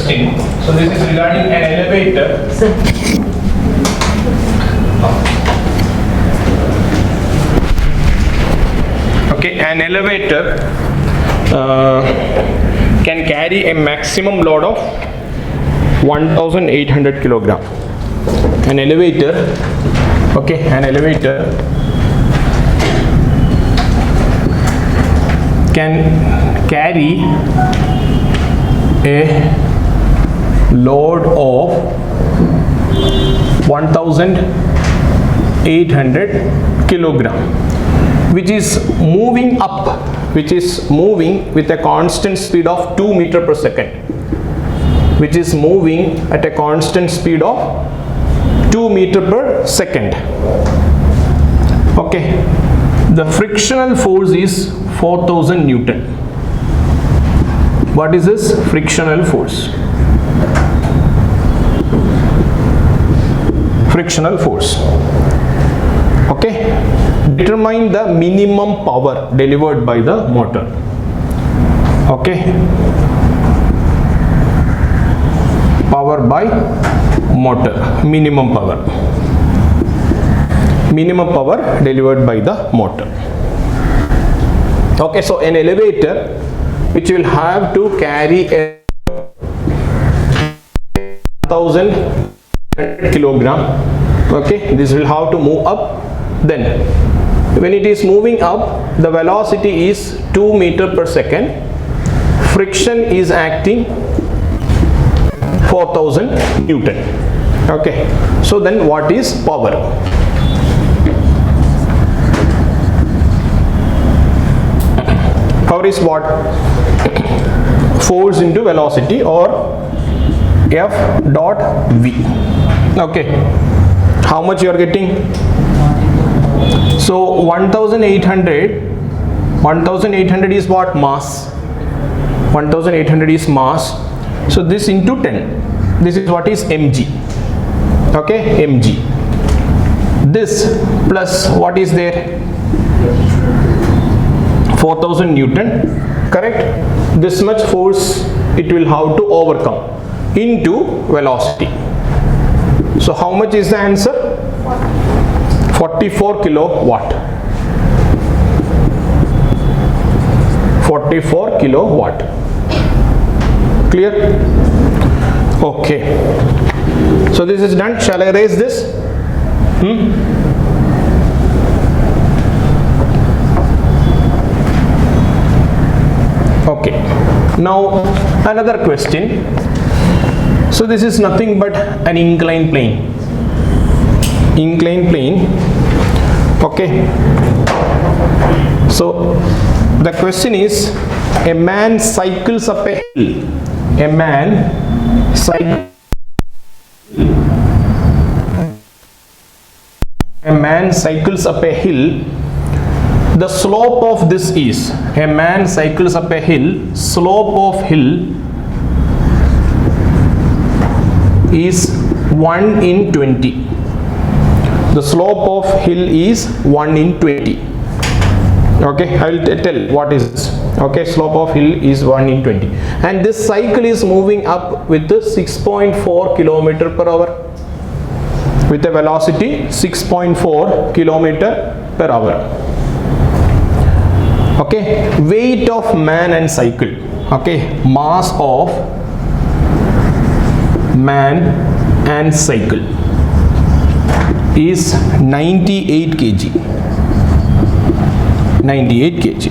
question. So this is regarding an elevator. Okay, an elevator can carry a maximum load of 1800 kilogram. An elevator, okay, an elevator can carry a load of 1800 kilogram, which is moving up, which is moving with a constant speed of 2 meters per second, which is moving at a constant speed of 2 meters per second. Okay, the frictional force is 4000 Newton. What is this frictional force? Frictional force. Okay, determine the minimum power delivered by the motor. Okay, power by motor, minimum power delivered by the motor. Okay, so an elevator which will have to carry a 1000 kilogram, okay, this will have to move up. Then when it is moving up, the velocity is 2 meters per second, friction is acting 4000 Newton. Okay, so then what is power? Power is what? Force into velocity, or F dot V. Okay, how much you are getting? So 1800 is what? Mass. 1800 is mass. So this into 10, this is what is mg. Okay, mg. This plus what is there? 4000 Newton, correct? This much force it will have to overcome into velocity. So how much is the answer? 44 kilowatt. 44 kilowatt. Clear? Okay, so this is done. Shall I erase this? Okay, now another question. So this is nothing but an inclined plane. Okay, so the question is, a man cycles up a hill. A man cycles up a hill. The slope of this is, a man cycles up a hill, slope of hill is 1 in 20. The slope of hill is 1 in 20. Okay, I will tell what is this. Okay, slope of hill is 1 in 20, and this cycle is moving up with the 6.4 kilometer per hour, with a velocity 6.4 kilometer per hour. Okay, weight of man and cycle. Okay, mass of man and cycle is 98 kg. 98 kg.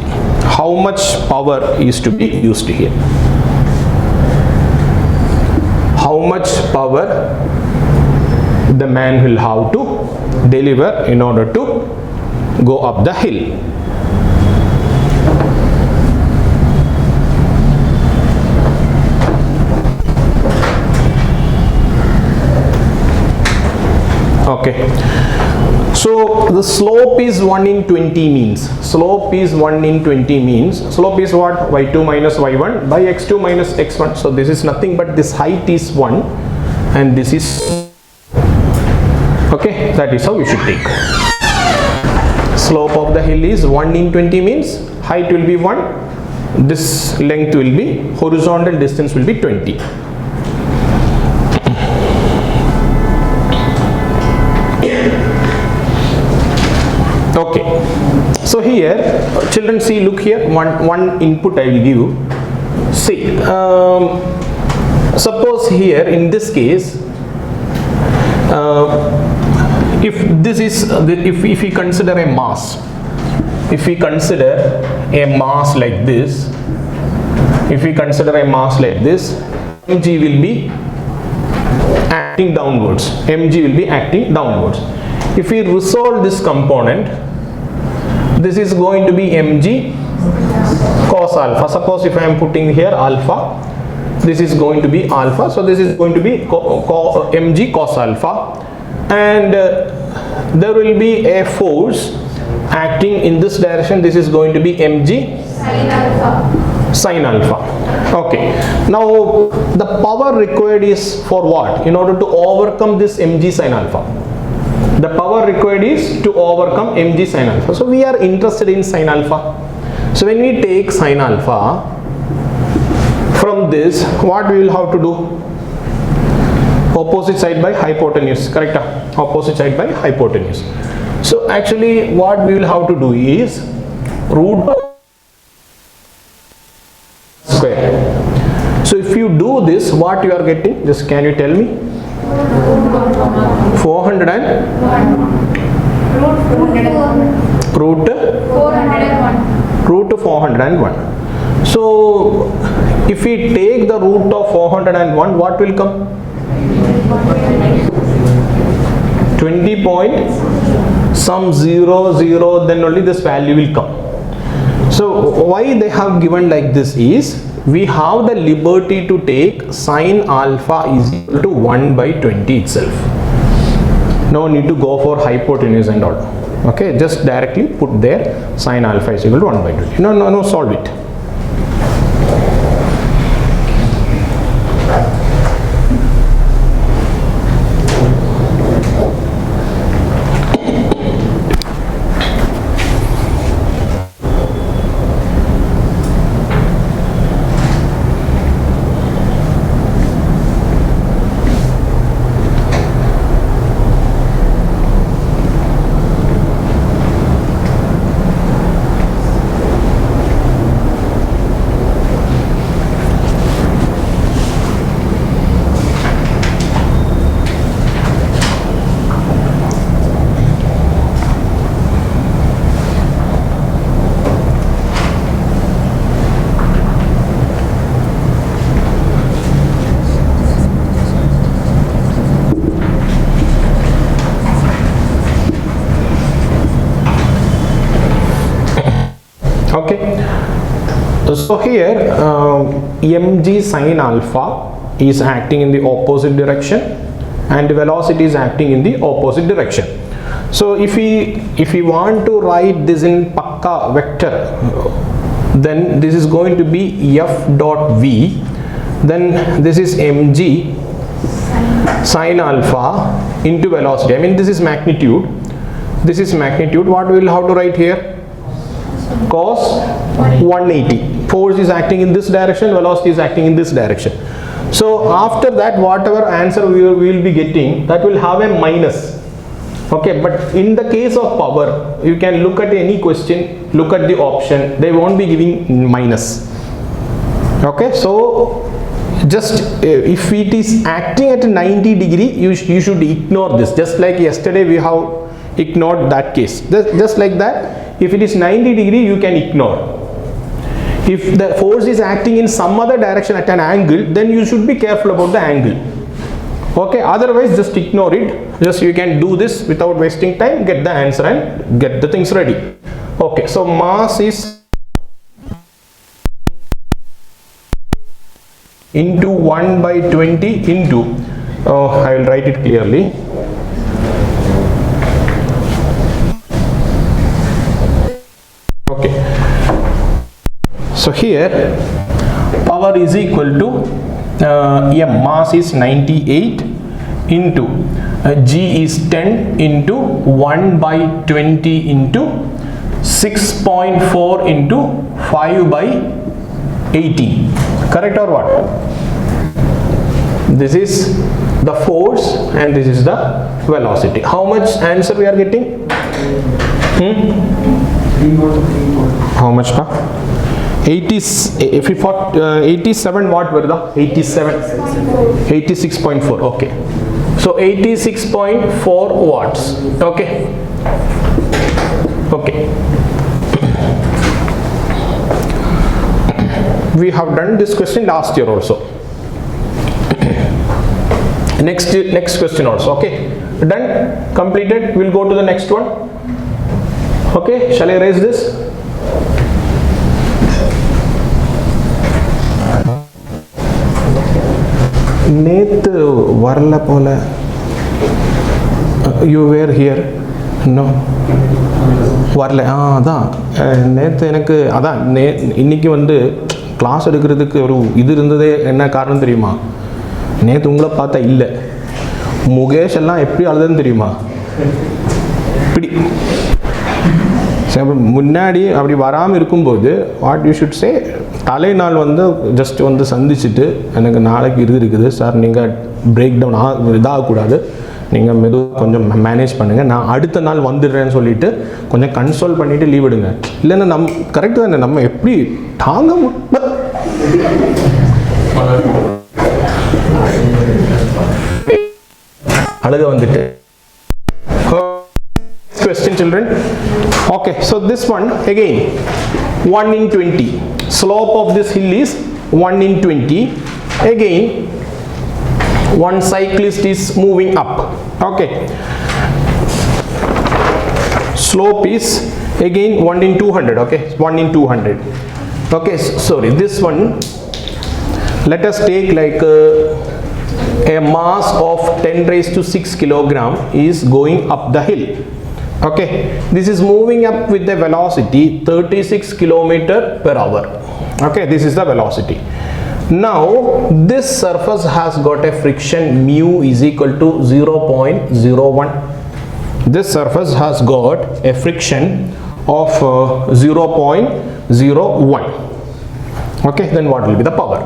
How much power is to be used here? How much power the man will have to deliver in order to go up the hill? Okay, so the slope is 1 in 20 means, slope is 1 in 20 means, slope is what? y2 minus y1 by x2 minus x1. So this is nothing but this height is 1 and this is, okay, that is how we should take. Slope of the hill is 1 in 20 means height will be 1, this length will be, horizontal distance will be 20. So here, children, see, look here, one input I will give you. See, suppose here in this case, if this is if we consider a mass, if we consider a mass like this, mg will be acting downwards. If we resolve this component, this is going to be mg cos alpha. Suppose if I am putting here alpha, this is going to be alpha, so this is going to be mg cos alpha, and there will be a force acting in this direction. This is going to be mg sin alpha. Okay, now the power required is for what? In order to overcome this mg sin alpha, the power required is to overcome mg sin alpha. So we are interested in sin alpha. So when we take sin alpha, from this, what we will have to do? Opposite side by hypotenuse, correct? Opposite side by hypotenuse. So actually what we will have to do is root square. So if you do this, what you are getting? Just can you tell me? 401. Root 401. So if we take the root of 401, what will come? 20 point some 0 0, then only this value will come. So why they have given like this is, we have the liberty to take sin alpha is equal to 1 by 20 itself. No need to go for hypotenuse and all. Okay, just directly put there sin alpha is equal to 1 by 20. No, solve it. Okay, so here mg sin alpha is acting in the opposite direction and velocity is acting in the opposite direction. So if we want to write this in Pakka vector, then this is going to be f dot v, then this is mg sin alpha into velocity. I mean, this is magnitude. What we will have to write here? Cos 180. Force is acting in this direction, velocity is acting in this direction. So after that, whatever answer we will be getting, that will have a minus. Okay, but in the case of power, you can look at any question, look at the option, they won't be giving minus. Okay, so just if it is acting at 90 degree, you should ignore this. Just like yesterday we have ignored that case. Just like that, if it is 90 degree, you can ignore. If the force is acting in some other direction at an angle, then you should be careful about the angle. Okay, otherwise just ignore it. Just you can do this without wasting time, get the answer and get the things ready. Okay, so mass is into 1 by 20 into, I will write it clearly. Okay, so here power is equal to mass is 98 into g is 10 into 1 by 20 into 6.4 into 5 by 18. Correct or what? This is the force and this is the velocity. How much answer we are getting? How much pa? 87 watt varudha? 86.4. Okay. So 86.4 watts. Okay. Okay. We have done this question last year also. Next question also. Okay. Done. Completed. We'll go to the next one. Okay. Shall I erase this? Neet varla pola. You were here? No. வரல அதான் நேற்று எனக்கு அதான் இன்னைக்கு வந்து class எடுக்கிறதுக்கு ஒரு இது இருந்ததே என்ன காரணம் தெரியுமா? நேற்று உங்களை பார்த்தா இல்லை, முகேஷ் எல்லாம் எப்படி அழுதுன்னு தெரியுமா? இப்படி முன்னாடி அப்படி வராமல் இருக்கும்போது வாட் யூ ஷுட் சே, தலைநாள் வந்து ஜஸ்ட் வந்து சந்திச்சுட்டு எனக்கு நாளைக்கு இது இருக்குது சார், நீங்கள் பிரேக் டவுன் இதாகக்கூடாது, நீங்கள் மெதுவாக கொஞ்சம் மேனேஜ் பண்ணுங்கள், நான் அடுத்த நாள் வந்துடுறேன்னு சொல்லிவிட்டு கொஞ்சம் கன்சோல் பண்ணிவிட்டு லீவ் எடுங்க. இல்லைன்னா கரெக்டு தானே, நம்ம எப்படி தாங்க அழக வந்துட்டு. Question children. Okay, so this one again 1 in 20. Slope of this hill is 1 in 20. Again one cyclist is moving up. Okay, slope is again 1 in 200. Okay, 1 in 200. Okay, sorry, this one let us take like a mass of 10 raised to 6 kilogram is going up the hill. Okay, this is moving up with the velocity 36 kilometer per hour. Okay, this is the velocity. Now this surface has got a friction mu is equal to 0.01. This surface has got a friction of 0.01. Okay, then what will be the power?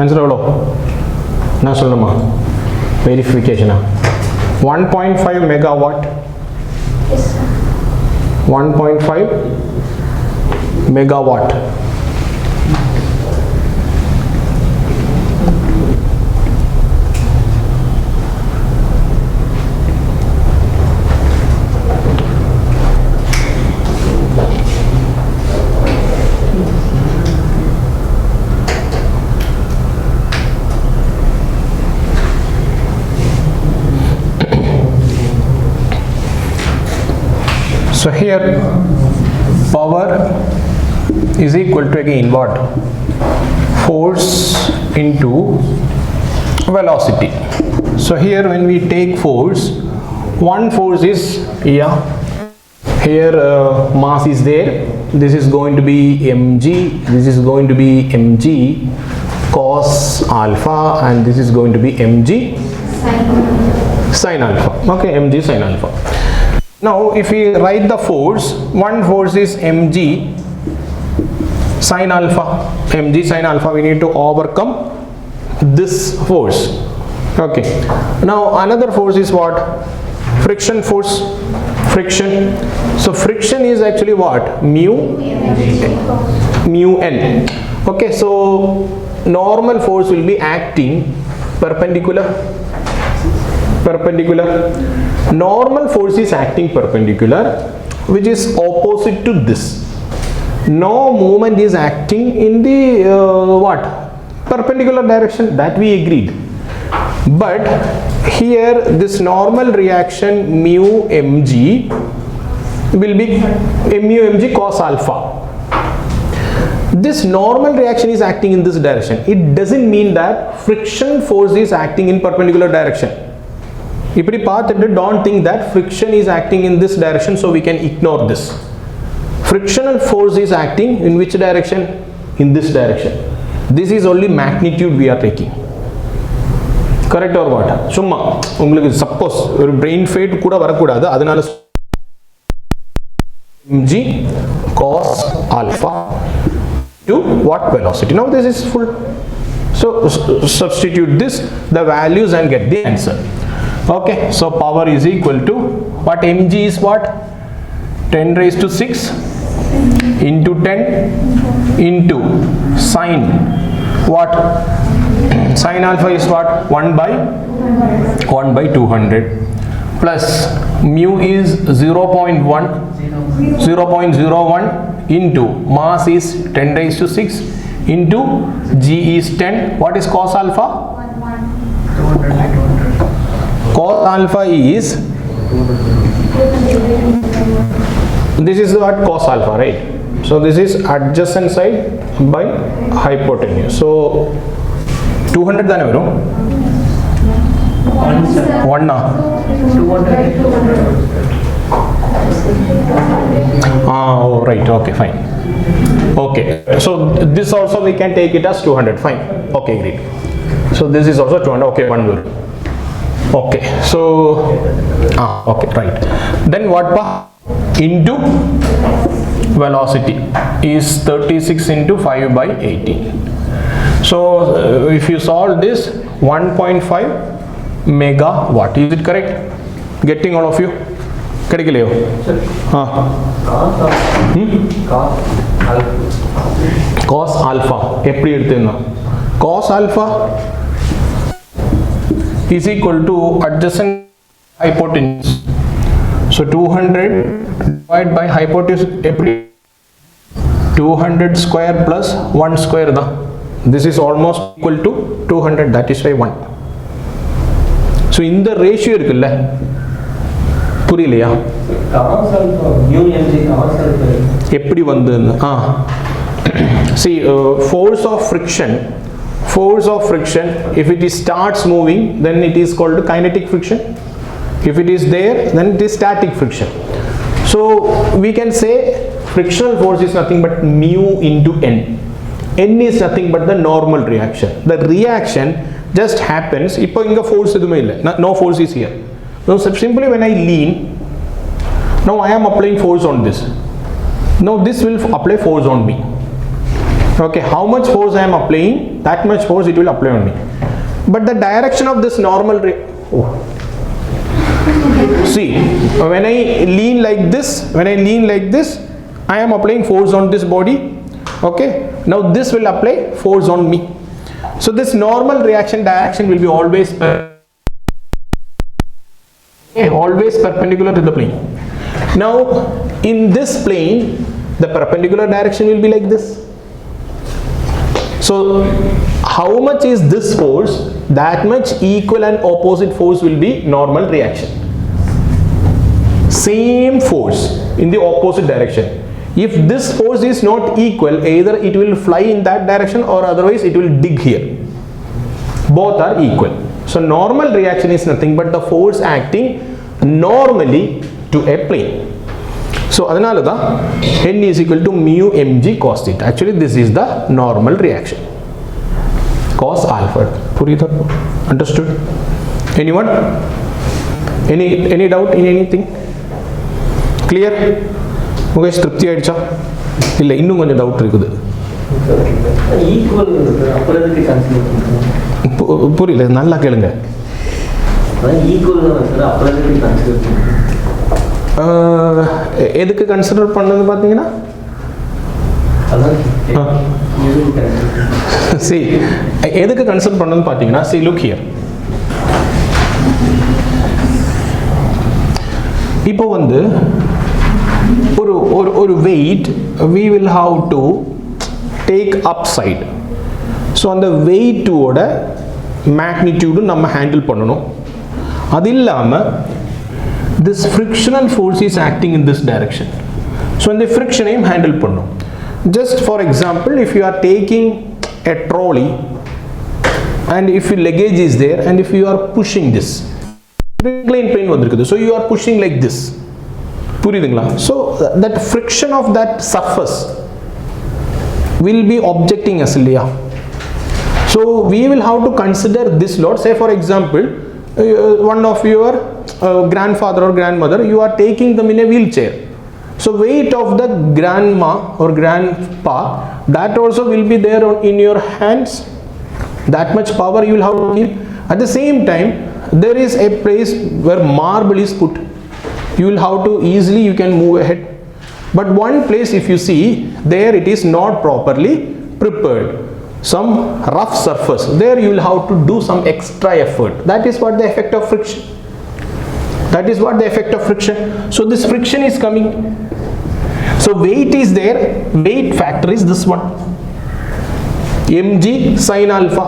Answer எவ்வளோ நான் சொல்லணுமா? வெரிஃபிகேஷனா 1.5 megawatt. 1.5 megawatt. So here power is equal to again what? Force into velocity. So here when we take force, one force is here mass is there, this is going to be mg, this is going to be mg cos alpha, and this is going to be mg sin alpha. Okay, mg sin alpha. Now if we write the force, one force is mg sin alpha. Mg sin alpha, we need to overcome this force. Okay, now another force is what? Friction force. Friction. So friction is actually what? Mu n. Okay, so normal force will be acting perpendicular. perpendicular. Normal force is acting perpendicular, which is opposite to this. No movement is acting in the what? Perpendicular direction, that we agreed. But here this normal reaction mu mg will be mu mg cos alpha. This normal reaction is acting in this direction. It doesn't mean that friction force is acting in perpendicular direction. இப்படி பார்த்துட்டு don't think that friction is acting in this direction, so we can ignore this. Frictional force is acting in which direction? In this direction. This is only magnitude we are taking. Correct or what? சும்மா உங்களுக்கு suppose ஒரு brain fade கூட வரக்கூடாது, அதனால mg cos alpha to what velocity. Now this is full. So substitute this, the values, and get the answer. Okay, so power is equal to what? Mg is what? 10 raised to 6 into 10 into sine what? Sine alpha is what? 1 by 200 plus mu is 0.01 into mass is 10 raised to 6 into g is 10. What is cos alpha? 200. Cos alpha is, this is what? Cos alpha, right? So this is adjacent side by hypotenuse. So 200 dane varum 1 na 200. Oh, right. Okay, fine. Okay, so this also we can take it as 200. Fine. Okay, great. So this is also 200. Okay, 1 will. Okay, so okay, right. Then what into velocity is 36 into 5 by 18. So if you solve this, 1.5 megawatt. Is it correct? Getting all of you? கிடைக்கலையோ? cos alpha எப்படி எடுத்துனா? cos alpha is equal to adjacent hypotenuse. So 200 divided by hypotenuse எப்படி? 200 square plus 1 square da. This is almost equal to 200, that is why 1. So in the ratio இருக்குல்ல, புரியலையா? cos alpha mu mg cos alpha எப்படி வந்தது? See, force of friction, if it is starts moving, then it is called kinetic friction. If it is there, then it is static friction. So we can say frictional force is nothing but mu into n. N is nothing but the normal reaction. The reaction just happens. Ipo inga force edume illa, no force is here. So simply when I lean, now I am applying force on this. Now this will apply force on me. Okay, how much force I am applying, that much force it will apply on me. But the direction of this normal see, when I lean like this, I am applying force on this body. Okay, now this will apply force on me. So this normal reaction direction will be always perpendicular to the plane. Now in this plane, the perpendicular direction will be like this. So how much is this force, that much equal and opposite force will be normal reaction. Same force in the opposite direction. If this force is not equal, either it will fly in that direction or otherwise it will dig here. Both are equal. So normal reaction is nothing but the force acting normally to a plane. So adanal da n is equal to mu mg cos theta. Actually this is the normal reaction. Cos alpha. Understood? Anyone? Any doubt in anything? Clear? Mukesh திருப்தி ஆயிடுச்சா? இல்லை இன்னும் கொஞ்சம் doubt இருக்குது. புரியல, நல்லா கேளுங்க. எதுக்கு கன்சிடர் பண்ணது பார்த்தீங்கன்னா, see எதுக்கு கன்சிடர் பண்ணது பார்த்தீங்கன்னா, see look here. இப்போ வந்து ஒரு weight we will have to take upside. So அந்த வெயிட்டோட மேக்னிடியூடு நம்ம ஹேண்டில் பண்ணணும். அது இல்லாமல் this frictional force is acting in this direction. So இந்த ஃப்ரிக்ஷனையும் ஹேண்டில் பண்ணணும். Just for example, if you are taking a trolley and if your luggage is there and if you are pushing this, inclined plane வந்திருக்குது, so you are pushing like this. புரியுதுங்களா? So that friction of that surface will be objecting us இல்லையா? So we will have to consider this load. Say for example, one of your grandfather or grandmother, you are taking them in a wheelchair. So weight of the grandma or grandpa, that also will be there in your hands. That much power you will have to give. At the same time, there is a place where marble is put. You will have to easily, you can move ahead. But one place, if you see, there it is not properly prepared. Some rough surface. There you will have to do some extra effort. That is what the effect of friction. That is what the effect of friction. So this friction is coming. So weight is there. Weight factor is this one. mg sin alpha.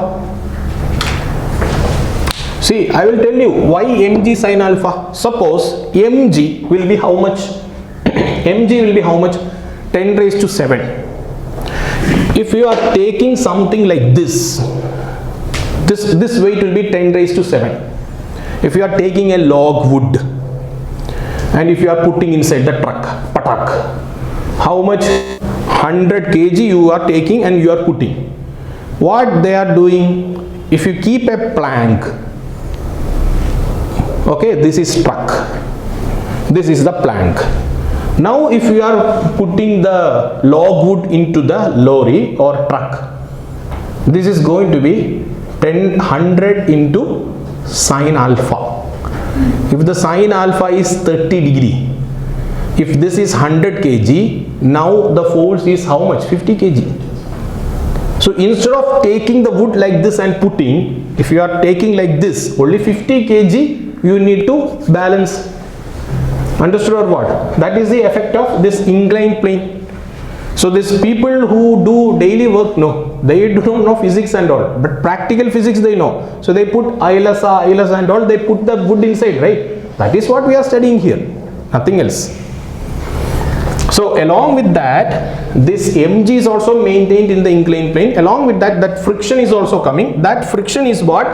See, I will tell you why mg sin alpha. Suppose mg will be how much? mg will be how much? 10 raised to 7. If you are taking something like this weight will be 10 raised to 7. If you are taking a log wood and if you are putting inside the truck, patak, how much? 100 kg you are taking and you are putting. What they are doing? If you keep a plank, okay, this is truck, this is the plank. Now if you are putting the log wood into the lorry or truck, this is going to be 100 into sin alpha. If the sin alpha is 30 degree, if this is 100 kg, now the force is how much? 50 kg. So instead of taking the wood like this and putting, if you are taking like this, only 50 kg you need to balance. Understood or what? That is the effect of this inclined plane. So these people who do daily work, no, they don't know physics and all, but practical physics they know. So they put ILS and all, they put the wood inside, right? That is what we are studying here, nothing else. So along with that, this mg is also maintained in the inclined plane. Along with that, that friction is also coming. That friction is what?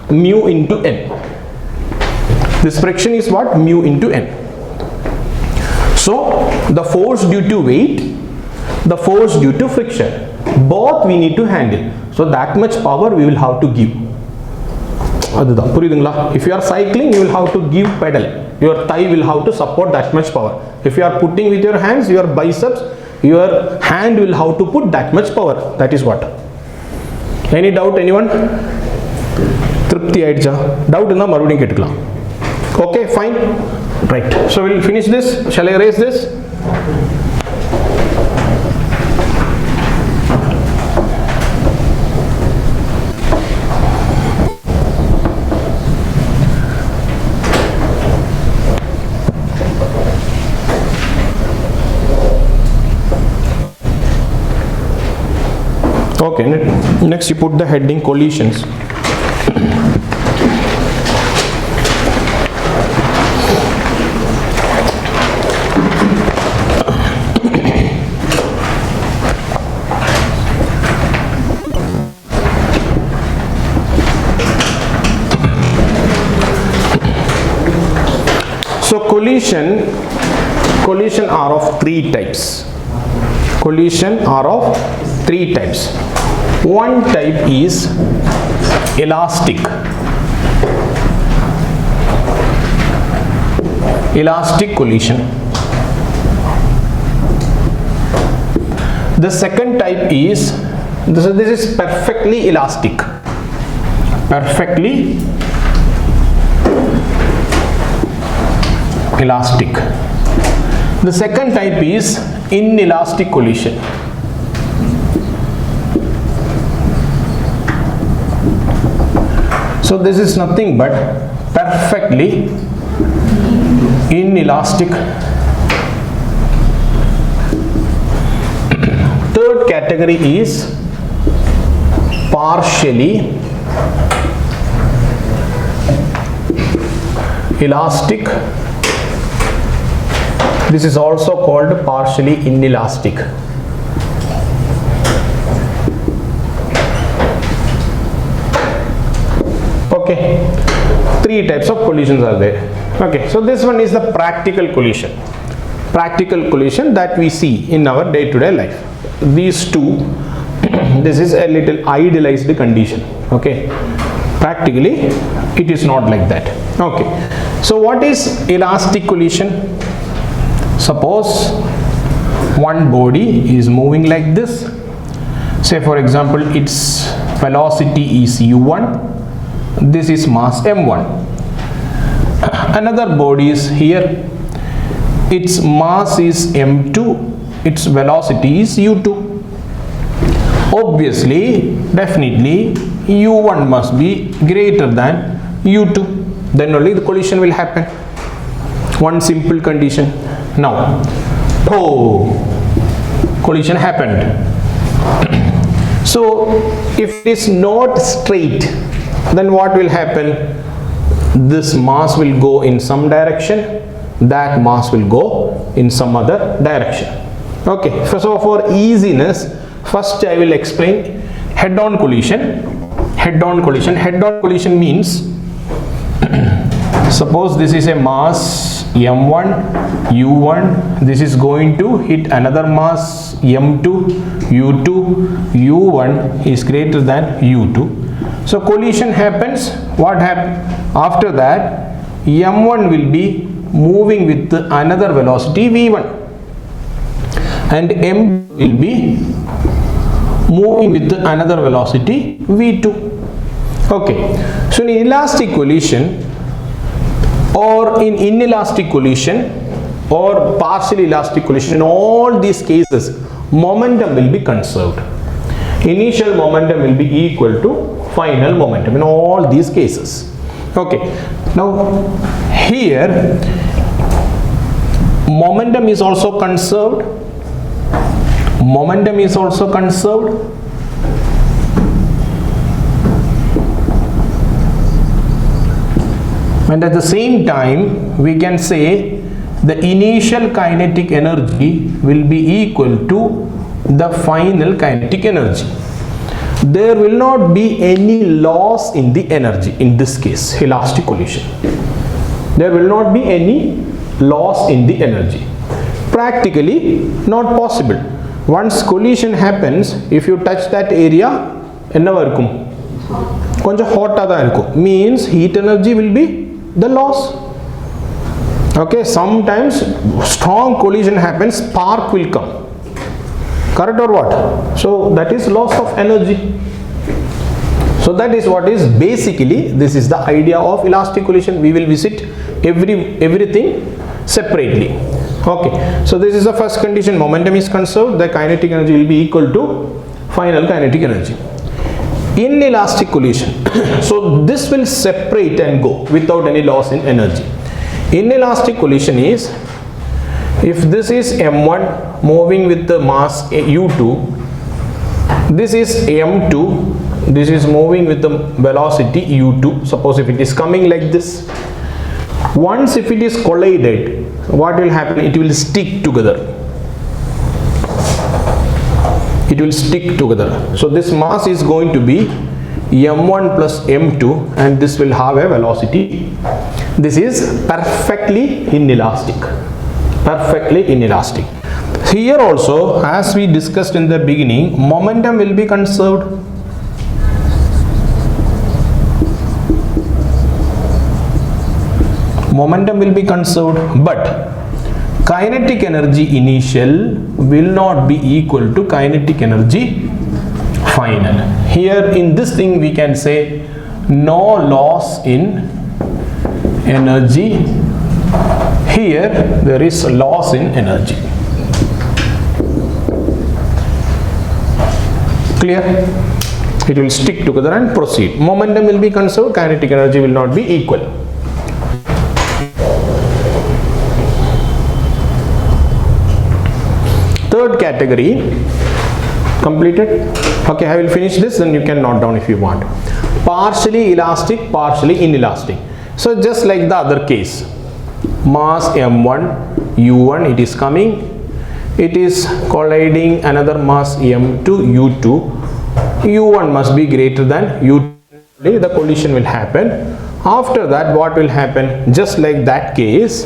Mu into n. This friction is what? Mu into n. So the force due to weight, the force due to friction, both we need to handle. So that much power we will have to give. If you are cycling, you will have to give pedal. Your thigh will have to support that much power. If you are putting with your hands, your biceps, your hand will have to put that much power. That is what. Any doubt, anyone? Tripti aidja. Doubt in the maruding ketukla. Okay, fine. Right. So we'll finish this. Shall I erase this? Okay, next you put the heading collisions. So collision are of three types. Collision are of three types. One type is elastic. Elastic collision. The second type is this is perfectly elastic. Perfectly elastic. The second type is inelastic collision. So this is nothing but perfectly inelastic. Third category is partially elastic. This is also called partially inelastic. Okay, three types of collisions are there. Okay, so this one is the practical collision that we see in our day-to-day life. These two, this is a little idealized condition. Okay, practically it is not like that. Okay, so what is elastic collision? Suppose one body is moving like this. Say for example, its velocity is u1, this is mass m1. Another body is here, its mass is m2, its velocity is u2. Obviously, definitely u1 must be greater than u2, then only the collision will happen. One simple condition. Now, collision happened. So if it is not straight, then what will happen? This mass will go in some direction, that mass will go in some other direction. Okay, so for easiness, first I will explain head-on collision. Head-on collision means suppose this is a mass m1, u1, this is going to hit another mass m2, u2, u1 is greater than u2. So collision happens. What happens? After that, m1 will be moving with another velocity v1 and m will be moving with another velocity v2. Okay, so in elastic collision or in inelastic collision or partially elastic collision, in all these cases momentum will be conserved. Initial momentum will be equal to final momentum in all these cases. Okay, now here momentum is also conserved. Momentum is also conserved. And at the same time, we can say the initial kinetic energy will be equal to the final kinetic energy. There will not be any loss in the energy in this case, elastic collision. There will not be any loss in the energy. Practically not possible. Once collision happens, if you touch that area, enna varukum konja hot ah irukum, means heat energy will be the loss. Okay, sometimes strong collision happens, spark will come, correct or what? So that is loss of energy. So that is what is basically, this is the idea of elastic collision. We will visit everything separately. Okay, so this is the first condition, momentum is conserved, the kinetic energy will be equal to final kinetic energy. Inelastic collision, so this will separate and go without any loss in energy. Inelastic collision is, if this is m1 moving with the mass u2, this is m2, this is moving with the velocity u2. Suppose if it is coming like this, once if it is collided, what will happen? It will stick together. It will stick together. So this mass is going to be m1 plus m2 and this will have a velocity. This is perfectly inelastic. Perfectly inelastic. Here also, as we discussed in the beginning, momentum will be conserved. Momentum will be conserved, but kinetic energy initial will not be equal to kinetic energy final. Here in this thing we can say no loss in energy. Here there is loss in energy. Clear? It will stick together and proceed. Momentum will be conserved, kinetic energy will not be equal. category. Completed? Okay, I will finish this, then you can note down if you want. Partially elastic, partially inelastic. So just like the other case, mass m1, u1, it is coming, it is colliding another mass m2, u2. u1 must be greater than u2, the collision will happen. After that, what will happen? Just like that case,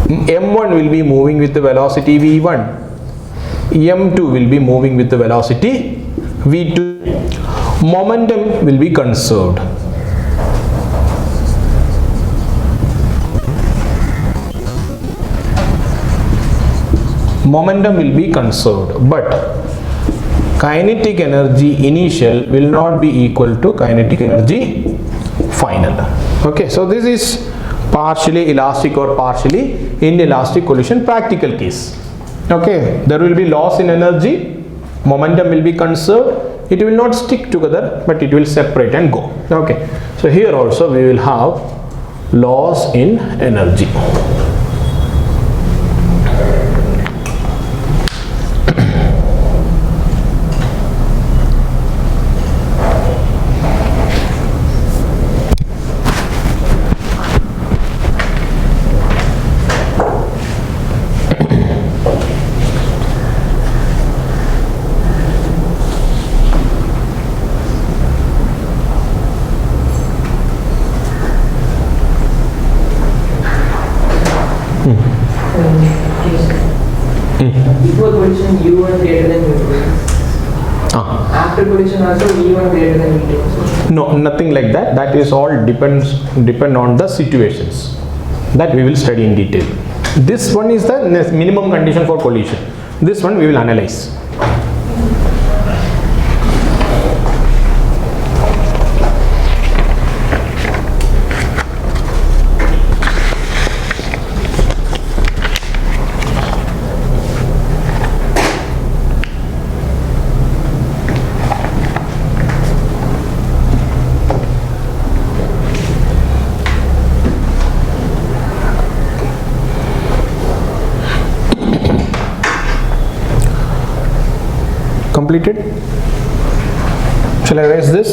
m1 will be moving with the velocity v1, m2 will be moving with the velocity v2. Momentum will be conserved. Momentum will be conserved, but kinetic energy initial will not be equal to kinetic energy final. Okay, so this is partially elastic or partially inelastic collision practical case. Okay, there will be loss in energy, momentum will be conserved, it will not stick together but it will separate and go. Okay, so here also we will have loss in energy. Before collision u1 greater than u2. After collision also v1 greater than v2. No, nothing like that. That is all depend on the situations that we will study in detail. This one is the minimum condition for collision. This one we will analyze. Completed? Shall I erase this?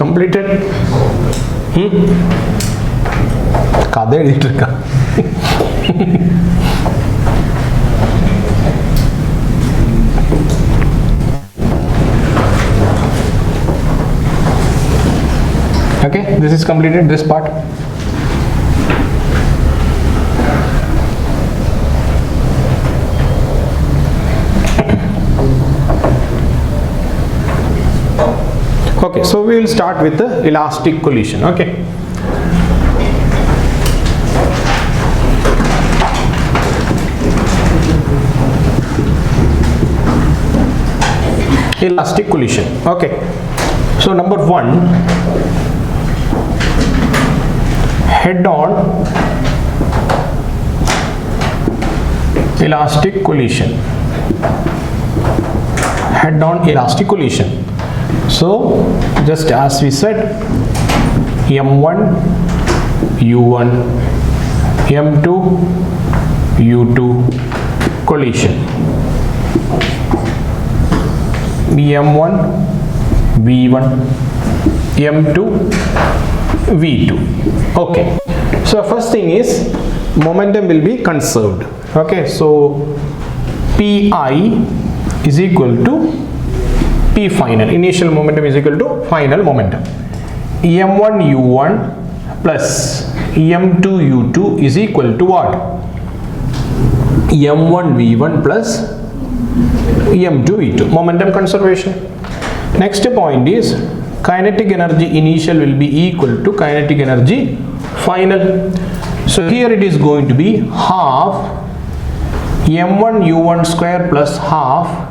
Completed? கதை எழுதிட்டு இருக்கான். Okay, this is completed, this part. Okay, so we will start with the elastic collision. Okay, elastic collision. Okay, so number one, head on elastic collision. Head on elastic collision. So just as we said, m1 u1 m2 u2 collision, m1 v1 m2 v2. Okay, so first thing is momentum will be conserved. Okay, so pi is equal to P final, initial momentum is equal to final momentum. m1 u1 plus m2 u2 is equal to what? m1 v1 plus m2 v2. Momentum conservation. Next point is kinetic energy initial will be equal to kinetic energy final. So here it is going to be half m1 u1 square plus half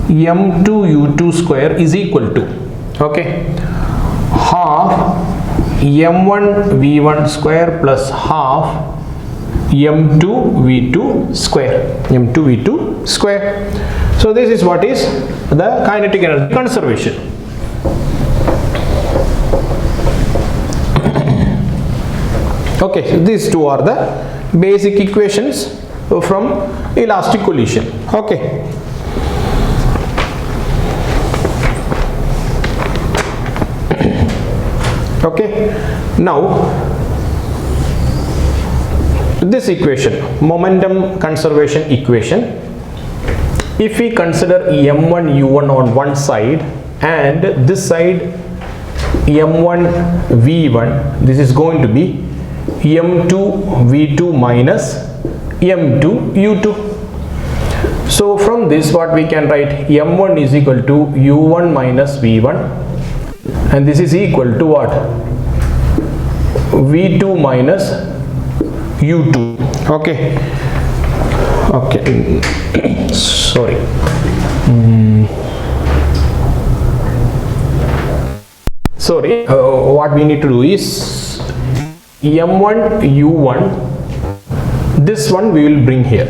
m2 u2 square is equal to, okay, half m1 v1 square plus half m2 v2 square. So this is what is the kinetic energy conservation. Okay, so these two are the basic equations from elastic collision. Okay. Okay, now this equation, momentum conservation equation, if we consider m1 u1 on one side and this side m1 v1, this is going to be m2 v2 minus m2 u2. So from this what we can write, m1 is equal to u1 minus v1 and this is equal to what? v2 minus u2. Okay, sorry, what we need to do is m1 u1, this one we will bring here.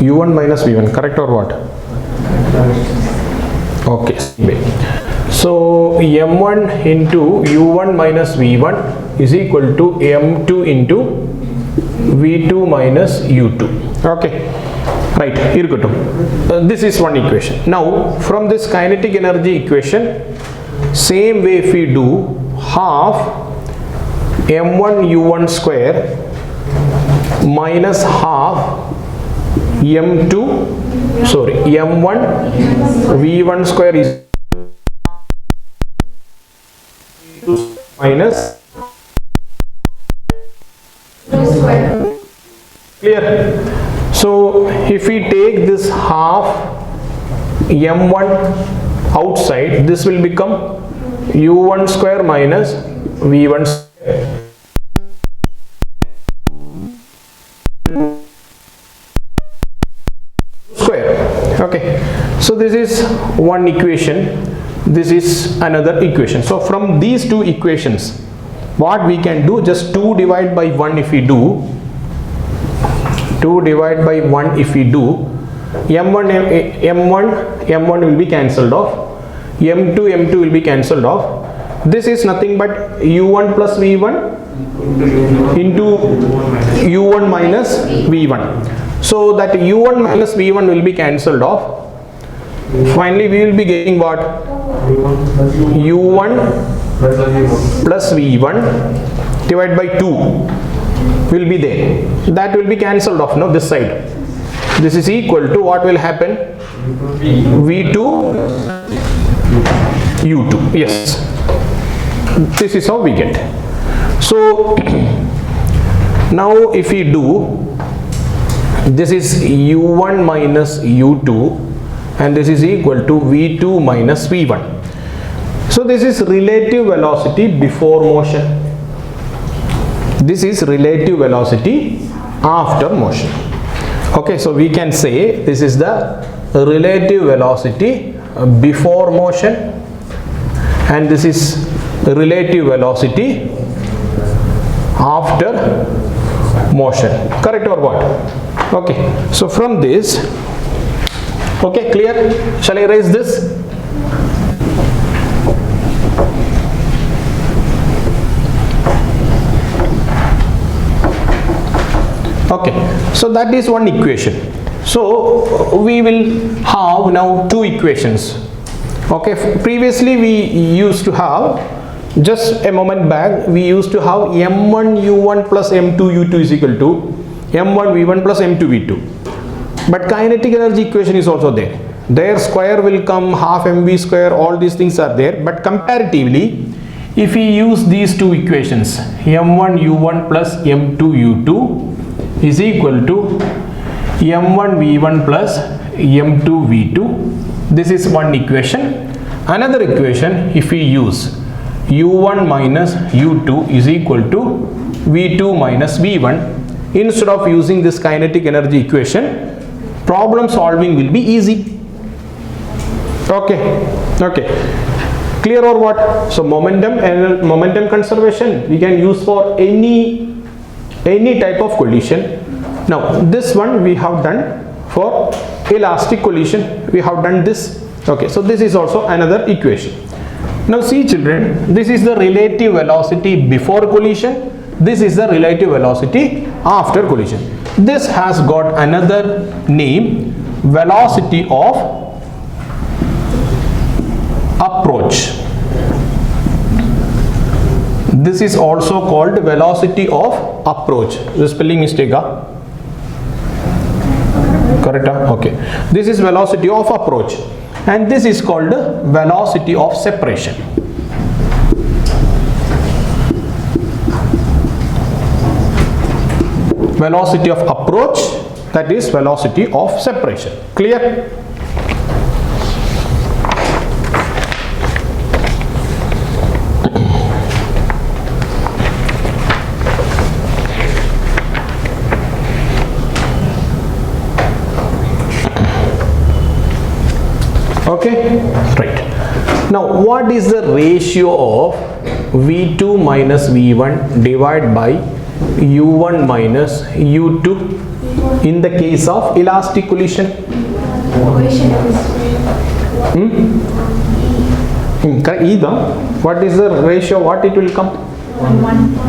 u1 minus v1, correct or what? Okay, so m1 into u1 minus v1 is equal to m2 into v2 minus u2. Okay, right, here go to this is one equation. Now from this kinetic energy equation, same way if we do half m1 u1 square minus half m1 v1 square is minus, clear? So if we take this half m1 outside, this will become u1 square minus v1 square. Okay, so this is one equation, this is another equation. So from these two equations, what we can do, just 2 divided by 1 if we do, 2 divided by 1 if we do, m1 will be cancelled off, m2 will be cancelled off. This is nothing but u1 plus v1 into u1 minus v1. So that u1 minus v1 will be cancelled off. Finally we will be getting what? u1 plus v1 divided by 2 will be there. That will be cancelled off, no, this side. This is equal to what will happen? v2 u2. Yes, this is how we get. So now if we do, this is u1 minus u2 and this is equal to v2 minus v1. So this is relative velocity before motion, this is relative velocity after motion. Okay, so we can say this is the relative velocity before motion and this is relative velocity after motion, correct or what? Okay, so from this, okay, clear? Shall I erase this? Okay, so that is one equation. So we will have now two equations. Okay, previously we used to have just a moment back we used to have m1 u1 plus m2 u2 is equal to m1 v1 plus m2 v2, but kinetic energy equation is also there. Their square will come half mv square, all these things are there, but comparatively if we use these two equations, m1 u1 plus m2 u2 is equal to m1 v1 plus m2 v2, this is one equation. Another equation, if we use u1 minus u2 is equal to v2 minus v1, instead of using this kinetic energy equation, problem solving will be easy. Okay, clear or what? So momentum and momentum conservation we can use for any type of collision. Now this one we have done for elastic collision, we have done this. Okay, so this is also another equation. Now see children, this is the relative velocity before collision, this is the relative velocity after collision. This has got another name, velocity of approach. This is also called velocity of approach. The spelling mistake, correct? Okay, this is velocity of approach, and this is called velocity of separation. Velocity of approach, that is velocity of separation. Clear? Okay, right. Now what is the ratio of v2 minus v1 divided by u1 minus u2 in the case of elastic collision? Correct. Either what is the ratio, what it will come?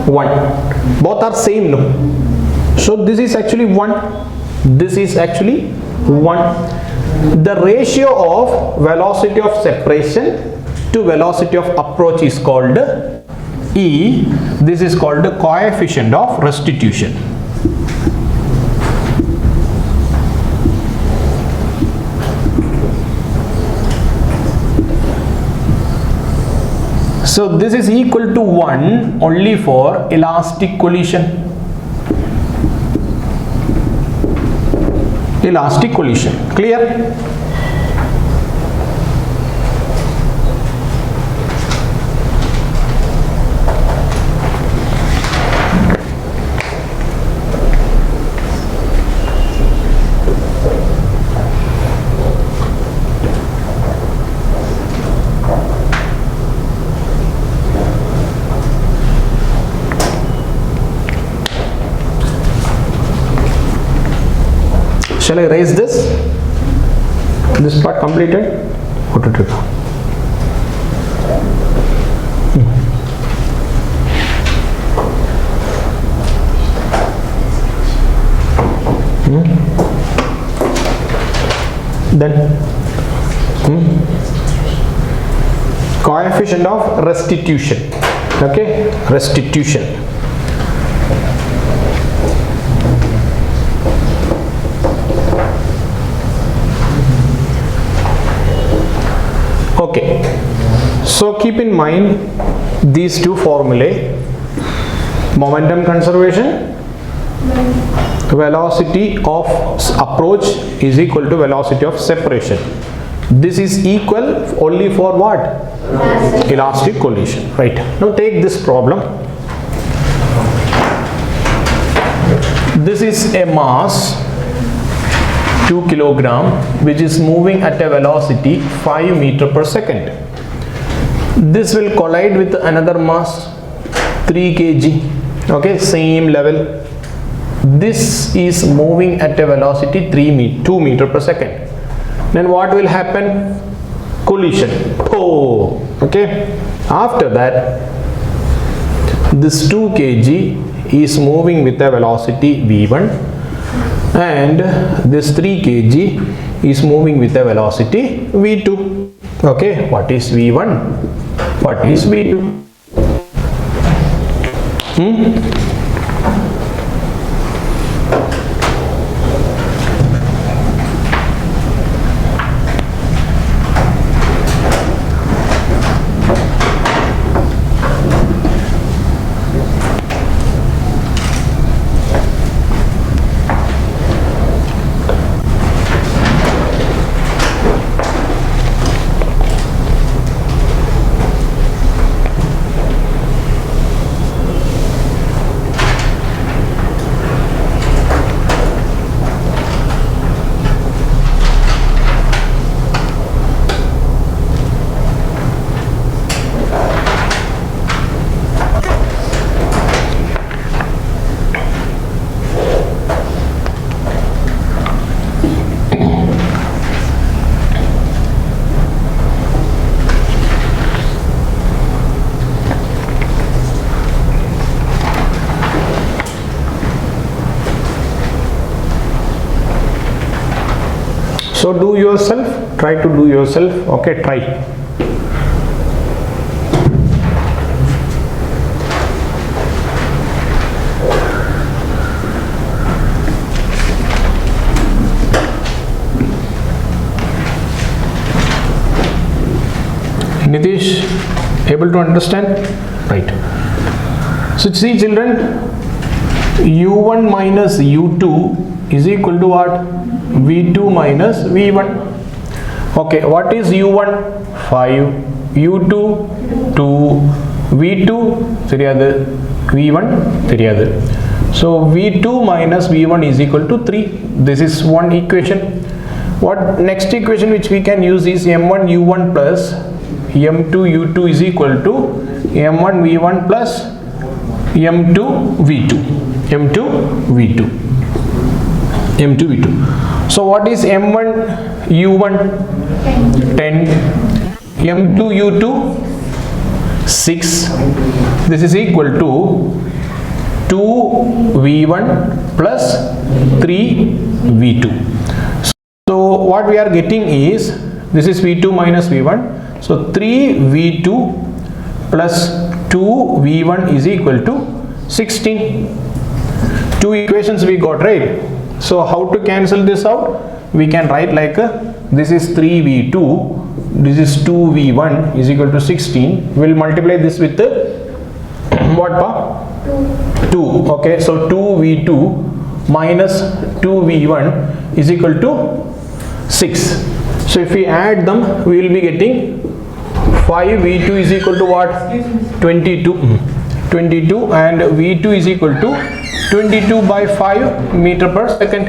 1. Both are same, no? So this is actually 1, this is actually 1. The ratio of velocity of separation to velocity of approach is called E. This is called the coefficient of restitution. So this is equal to 1 only for elastic collision. Elastic collision. Clear? Shall I raise this? This part completed? What to do? Then coefficient of restitution. Okay, restitution. Okay, so keep in mind these two formulae: momentum conservation, velocity of approach is equal to velocity of separation. This is equal only for what? Elastic collision. Right. Now take this problem. This is a mass 2 kilogram which is moving at a velocity 5 meter per second. This will collide with another mass 3 kg. Okay, same level. This is moving at a velocity 2 meter per second. Then what will happen? Collision. Oh, okay. After that, this 2 kg is moving with a velocity v1, and this 3 kg is moving with a velocity v2. Okay, what is v1? What is v2? So do yourself, try to do yourself. Okay, try. Nitish, able to understand? Right. So see children, u1 minus u2 is equal to what? v2 minus v1. Okay, what is u1? 5, u2 2, v2 தெரியாது, v1 தெரியாது. So v2 minus v1 is equal to 3. This is one equation. What next equation which we can use is m1 u1 plus m2 u2 is equal to m1 v1 plus m2 v2. m2 v2. m2 v2. So what is m1 u1? 10, m2 u2 6. This is equal to 2 v1 plus 3 v2. So what we are getting is, this is v2 minus v1, so 3 v2 plus 2 v1 is equal to 16. Two equations we got, right? So how to cancel this out? We can write like this is 3v2, this is 2v1 is equal to 16. We'll multiply this with what pa? 2. Okay, so 2v2 minus 2v1 is equal to 6. So if we add them, we will be getting 5v2 is equal to what? 22. 22 and v2 is equal to 22 by 5 meter per second.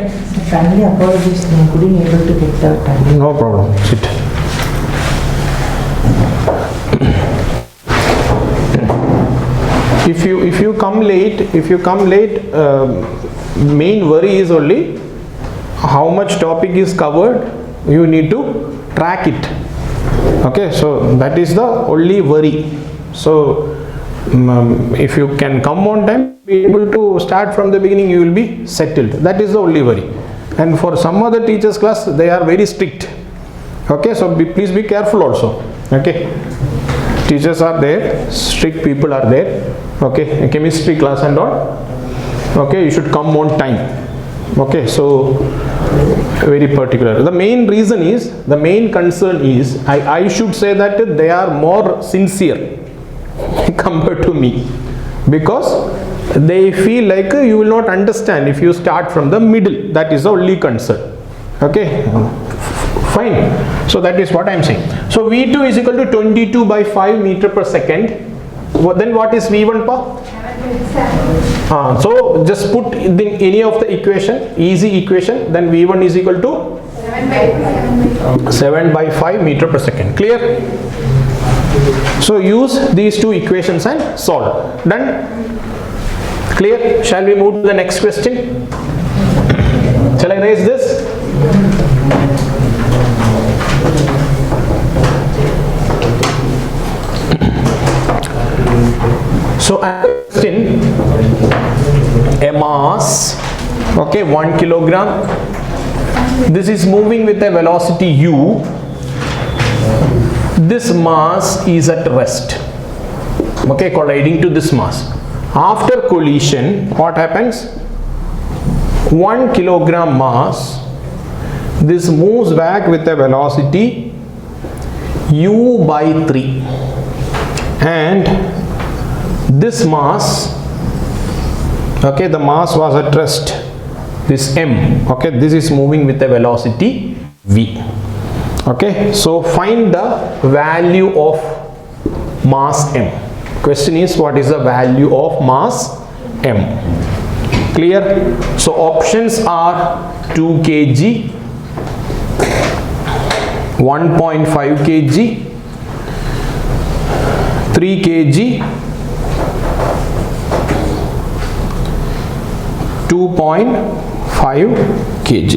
Kindly apologies, I couldn't able to get that time. No problem. Sit. If you come late, main worry is only how much topic is covered. You need to track it. Okay, so that is the only worry. So if you can come on time, be able to start from the beginning, you will be settled. That is the only worry. And for some other teachers class, they are very strict. Okay, so please be careful also. Okay, teachers are there, strict people are there. Okay, chemistry class and all. Okay, you should come on time. Okay, so very particular. The main reason is, the main concern is, I should say that they are more sincere compared to me, because they feel like you will not understand if you start from the middle. That is the only concern. Okay, fine. So that is what I am saying. So v2 is equal to 22 by 5 meter per second. Then what is v1 pa? So just put in any of the equation, easy equation, then v1 is equal to 7 by 5 meter per second. Clear? So use these two equations and solve. Done? Clear? Shall we move to the next question? Shall I raise this? So question, a mass, okay, 1 kilogram. This is moving with a velocity u. This mass is at rest. Okay, colliding to this mass. After collision, what happens? 1 kilogram mass, this moves back with a velocity u by 3, and this mass, okay, the mass was at rest, this m, okay, this is moving with a velocity v. Okay, so find the value of mass m. Question is, what is the value of mass m? Clear? So options are 2 kg, 1.5 kg, 3 kg, 2.5 kg.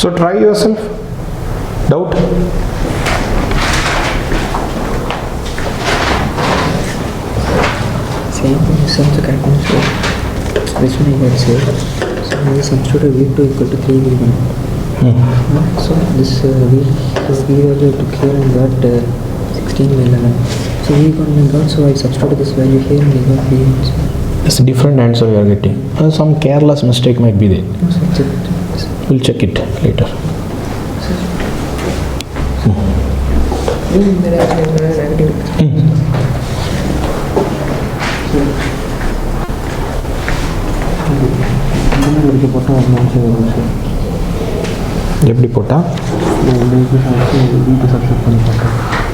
So try yourself. Doubt? Same thing is also correct answer. This one I can say. So we substitute V2 equal to 3 V1. So this V value to here and got 16 by 11. So V1 we got, so I substituted this value here and we got V1. It's a different answer you are getting. Some careless mistake might be there. No, so We'll check it later.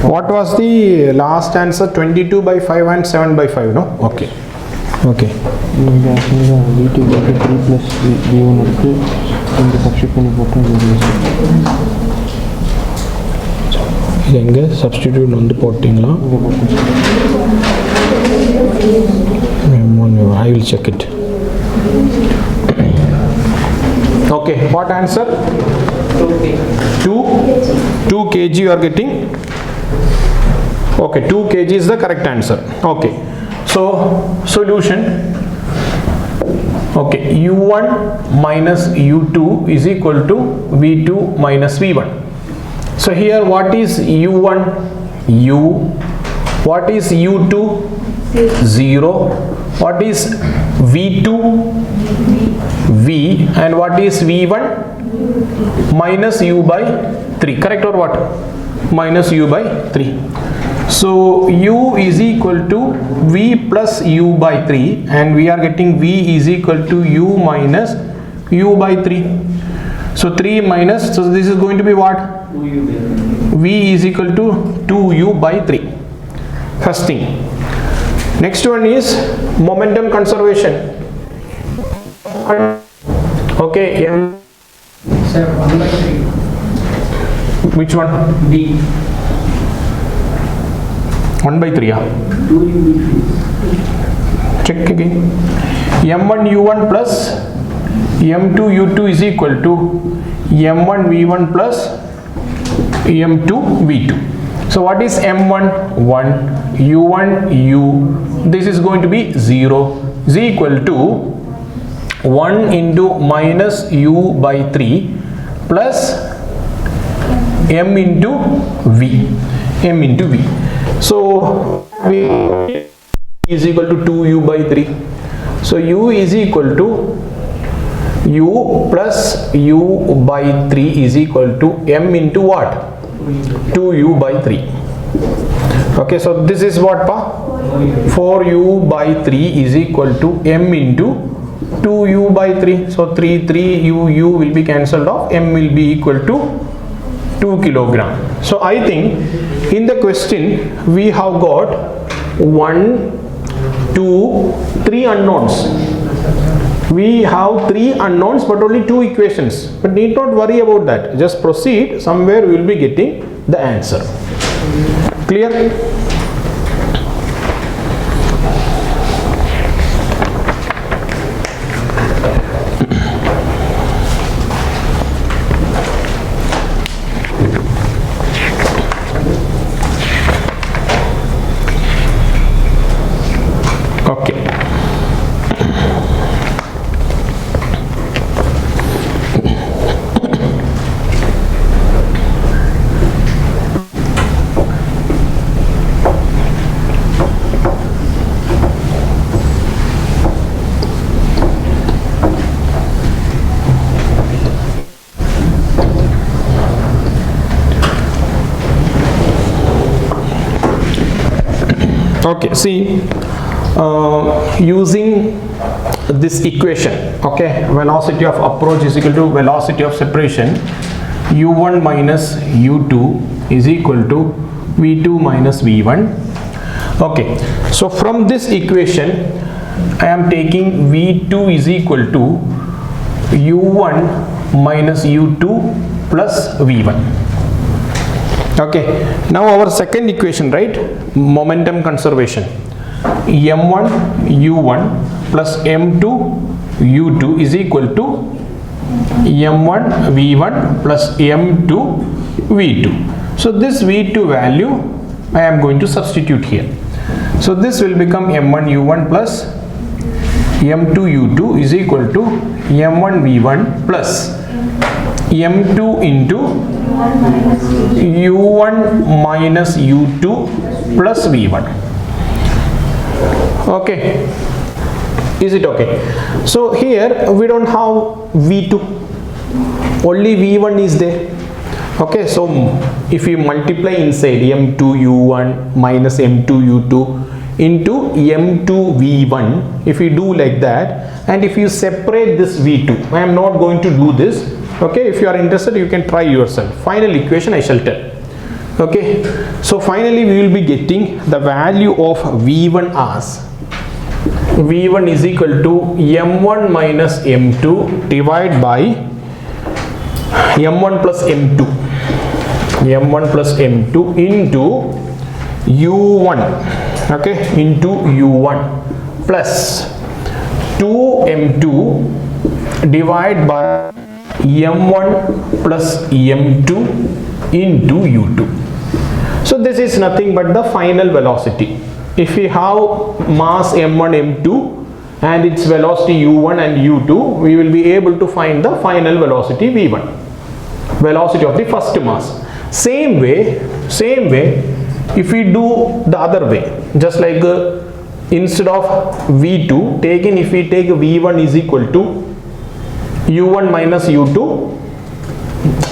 What was the last answer? 22 by 5 and 7 by 5, no? Okay. Okay. V2 3 plus V1 இருக்கு இந்த substitute பண்ணி போட்டா இது எங்க substitute வந்து போட்டீங்களா? I will check it. Okay, what answer? 2 kg you are getting? Okay, 2 kg is the correct answer. Okay, so solution. Okay, u1 minus u2 is equal to v2 minus v1. So here what is u1? U. What is u2? 0. What is v2? V. And what is v1? Minus u by 3. Correct or what? Minus u by 3. So u is equal to v plus u by 3, and we are getting v is equal to u minus u by 3. So 3 minus, so this is going to be what? V is equal to 2u by 3. First thing. Next one is momentum conservation. Okay, Sir, 1 by 3. which one? D. 1 by 3, yeah. 2u by 3. Check again. m1 u1 plus m2 u2 is equal to m1 v1 plus m2 v2. So what is m1? 1. u1 u. This is going to be 0 is equal to 1 into minus u by 3 plus m into v. m into v. So v is equal to 2u by 3. So u is equal to u plus u by 3 is equal to m into what? 2u by 3. Okay, so this is what, pa? 4u by 3 is equal to m into 2u by 3. So 3 u will be cancelled off, m will be equal to 2 kilogram. So I think in the question we have got 1, 2, 3 unknowns. We have 3 unknowns but only 2 equations, but need not worry about that. Just proceed, somewhere we will be getting the answer. Clear? Okay, see, using this equation, okay, velocity of approach is equal to velocity of separation, u1 minus u2 is equal to v2 minus v1. Okay, so from this equation I am taking v2 is equal to u1 minus u2 plus v1. Okay, now our second equation, right, momentum conservation, m1 u1 plus m2 u2 is equal to m1 v1 plus m2 v2. So this v2 value I am going to substitute here. So this will become m1 u1 plus m2 u2 is equal to m1 v1 plus m2 into u1 minus u2 plus v1. Okay, is it okay? So here we don't have v2, only v1 is there. Okay, so if you multiply inside m2 u1 minus m2 u2 into m2 v1, if you do like that, and if you separate this v2, I am not going to do this. Okay, if you are interested, you can try yourself. Final equation I shall tell. Okay, so finally we will be getting the value of v1 as v1 is equal to m1 minus m2 divided by m1 plus m2 into u1, okay, into u1 plus 2m2 divided by m1 plus m2 into u2. So this is nothing but the final velocity. If we have mass m1 m2 and its velocity u1 and u2, we will be able to find the final velocity v1, velocity of the first mass. Same way if we do the other way, just like instead of v2 taken, if we take v1 is equal to u1 minus u2,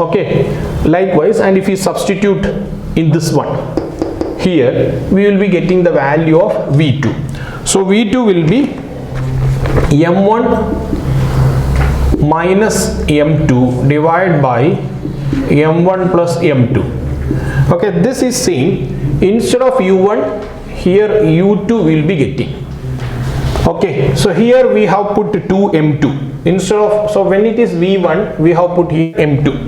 okay, likewise, and if we substitute in this one here, we will be getting the value of v2. So v2 will be m1 minus m2 divided by m1 plus m2. Okay, this is same. Instead of u1, here u2 will be getting. Okay, so here we have put 2m2 instead of, so when it is v1 we have put here m2.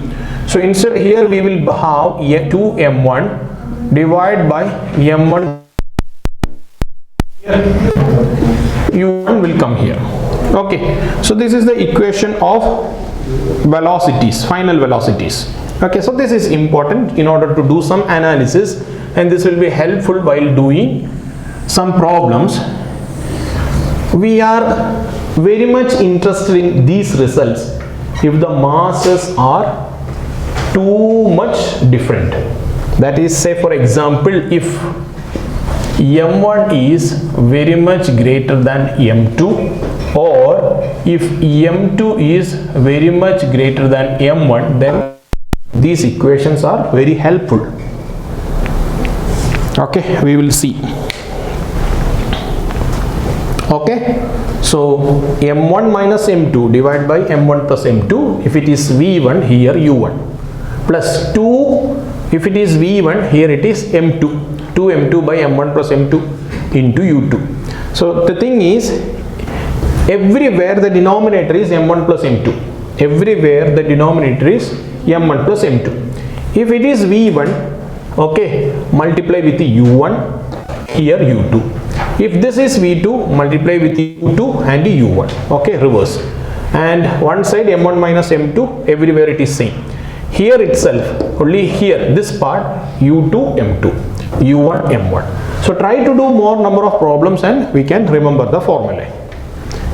So instead here we will have 2m1 divided by m1, u1 will come here. Okay, so this is the equation of velocities, final velocities. Okay, so this is important in order to do some analysis, and this will be helpful while doing some problems. We are very much interested in these results if the masses are too much different. That is, say for example, if m1 is very much greater than m2, or if m2 is very much greater than m1, then these equations are very helpful. Okay, we will see. Okay, so m1 minus m2 divided by m1 plus m2, if it is v1, here u1, plus 2, if it is v1, here it is m2, 2m2 by m1 plus m2 into u2. So the thing is, everywhere the denominator is m1 plus m2, everywhere the denominator is m1 plus m2. If it is v1, okay, multiply with u1, here u2. If this is v2, multiply with u2 and u1, okay, reverse. And one side m1 minus m2, everywhere it is same. Here itself, only here, this part, u2, m2, u1, m1. So try to do more number of problems and we can remember the formula.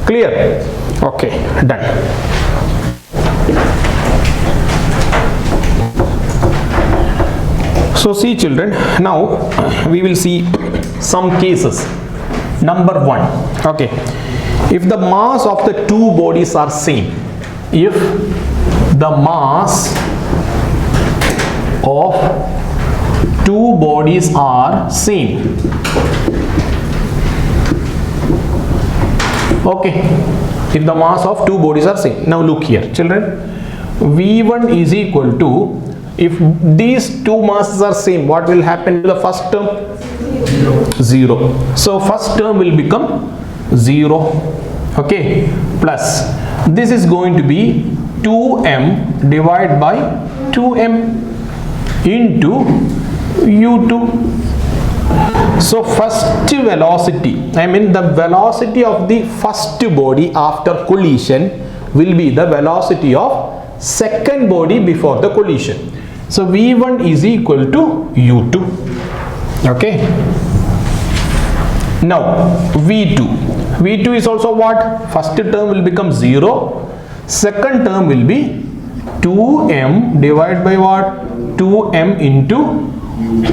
Clear? Okay, done. So see children, now we will see some cases. Number 1, okay, if the mass of the two bodies are same, if the mass of two bodies are same, Okay, if the mass of two bodies are same. Now look here, children. V1 is equal to, if these two masses are same, what will happen to the first term? 0. So first term will become 0. Okay, plus this is going to be 2m divided by 2m into u2. So first velocity, I mean the velocity of the first body after collision will be the velocity of second body before the collision. So v1 is equal to u2. Okay, now v2 is also what? First term will become 0, second term will be 2m divided by what? 2m into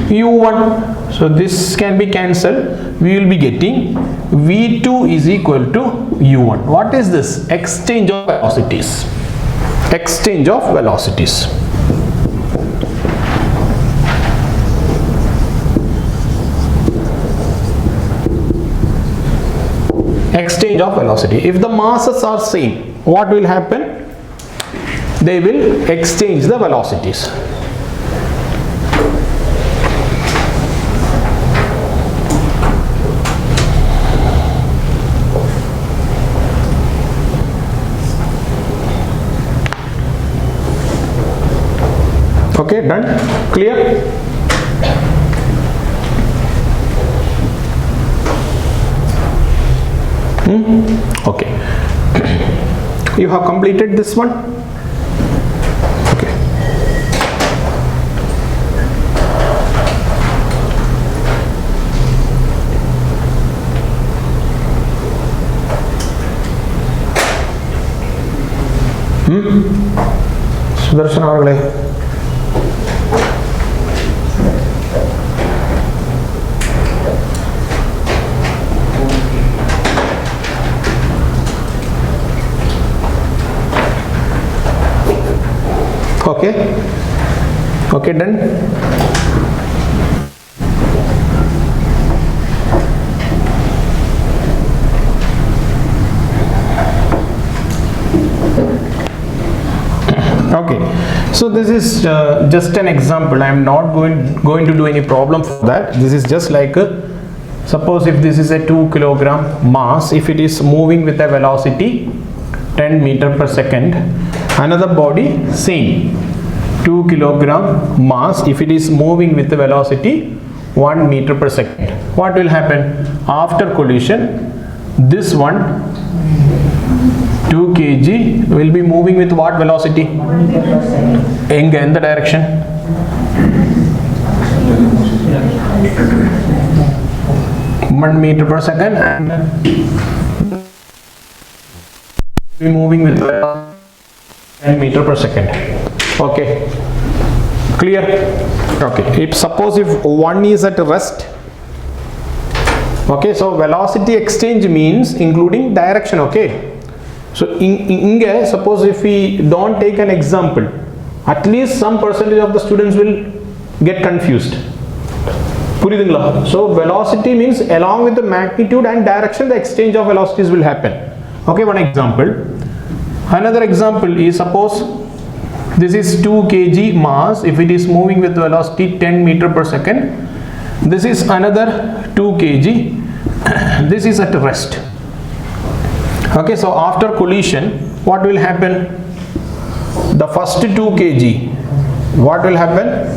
u1. So this can be cancelled. We will be getting v2 is equal to u1. What is this? Exchange of velocities. Exchange of velocities. Exchange of velocity. If the masses are same, what will happen? They will exchange the velocities. Okay, done? Clear? Okay. You have completed this one? Okay. Sudarshan avargale. Okay, done. Okay, so this is just an example. I am not going to do any problem for that. This is just like suppose if this is a 2 kilogram mass, if it is moving with a velocity 10 meter per second, another body same 2 kilogram mass, if it is moving with the velocity 1 meter per second, what will happen after collision? This one 2 kg will be moving with what velocity? In the direction? One meter per second, and be moving with 10 meter per second. Okay, clear? Okay, if suppose if one is at rest, okay, so velocity exchange means including direction. Okay, so in suppose if we don't take an example, at least some percentage of the students will get confused. So velocity means along with the magnitude and direction, the exchange of velocities will happen. Okay, one example. Another example is, suppose this is 2 kg mass, if it is moving with velocity 10 meter per second, this is another 2 kg, this is at rest. Okay, so after collision, what will happen? The first 2 kg, what will happen?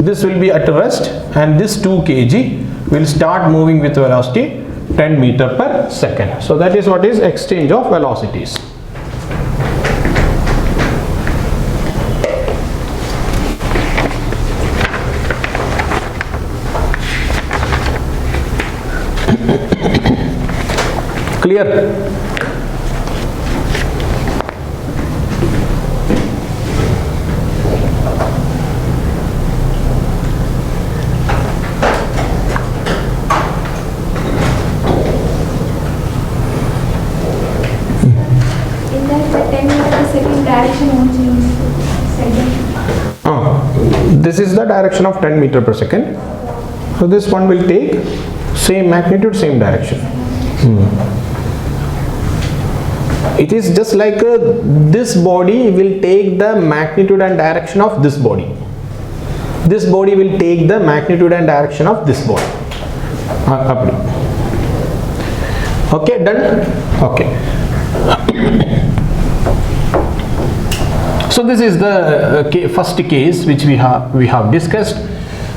This will be at rest, and this 2 kg will start moving with velocity 10 meter per second. So that is what is exchange of velocities. Clear? This is the direction of 10 meter per second. So this one will take same magnitude, same direction. It is just like this body will take the magnitude and direction of this body. This body will take the magnitude and direction of this body. Okay, done? Okay. So this is the first case which we have discussed.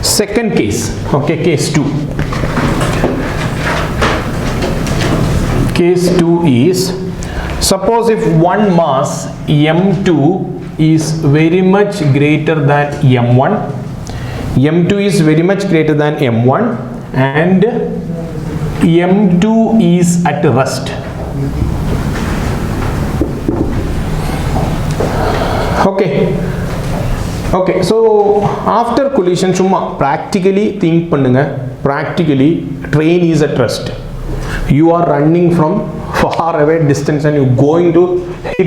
Second case, okay, case 2. Case 2 is, suppose if one mass m2 is very much greater than m1, m2 is very much greater than m1, and m2 is at rest. Okay, so after collision, practically think pannunga, practically train is at rest. You are running from far away distance and you are going to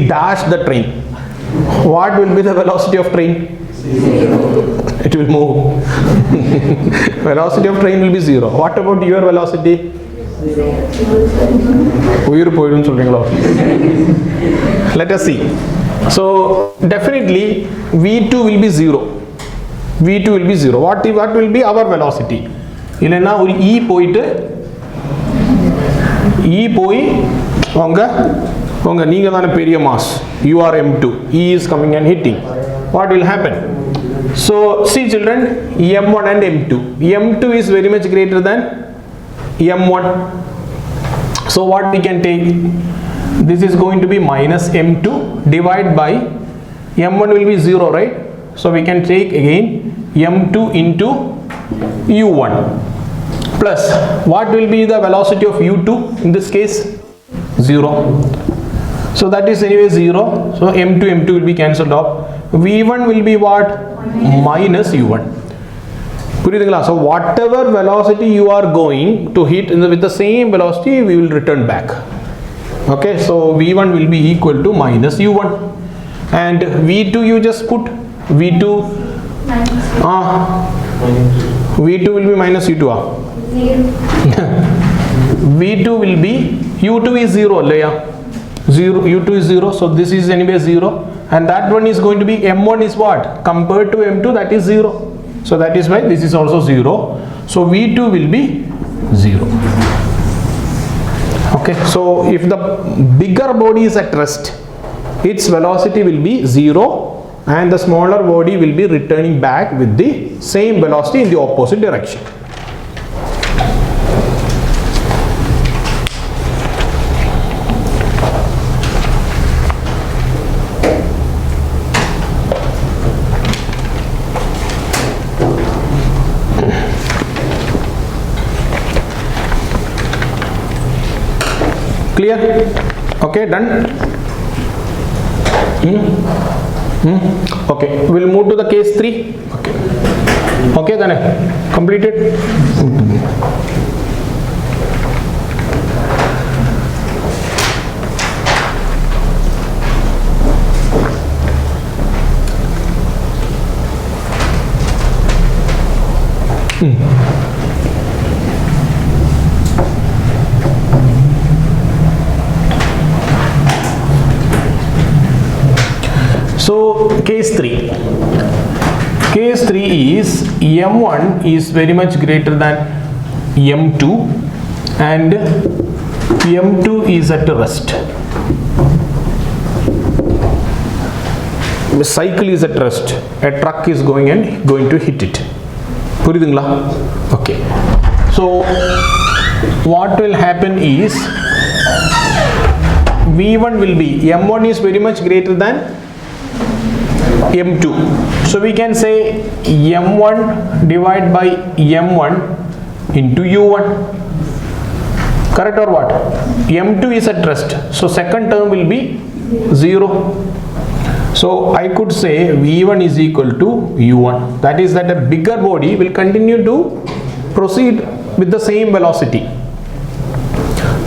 dash the train. What will be the velocity of train? 0. It will move. Velocity of train will be 0. What about your velocity? 0. Let us see. So definitely V2 will be 0. V2 will be 0. What will be our velocity? Ilena or E poite Onga neenga thana periya mass. You are m2. E is coming and hitting. What will happen? So see children, m1 and m2. m2 is very much greater than m1. So what we can take? This is going to be minus m2 divided by m1 will be 0, right? So we can take again m2 into u1 plus what will be the velocity of u2 in this case? 0. So that is anyway 0. So m2 will be cancelled off. v1 will be what? Minus u1. So whatever velocity you are going to hit with the same velocity, we will return back. Okay, so v1 will be equal to minus u1, and v2 you just put v2 will be minus u2. V2 will be, u2 is 0, u2 is 0, so this is anyway 0, and that one is going to be m1 is what? Compared to m2, that is 0. So that is why this is also 0. So v2 will be 0. Okay, so if the bigger body is at rest, its velocity will be 0 and the smaller body will be returning back with the same velocity in the opposite direction. Clear? Okay, done? Okay, we'll move to the case 3. Okay, then completed. So case 3. Case 3 is m1 is very much greater than m2 and m2 is at rest. The cycle is at rest. A truck is going to hit it. Okay. So what will happen is v1 will be, m1 is very much greater than m2. So we can say m1 divided by m1 into u1. Correct or what? m2 is at rest. So second term will be 0. So I could say v1 is equal to u1. That is that a bigger body will continue to proceed with the same velocity.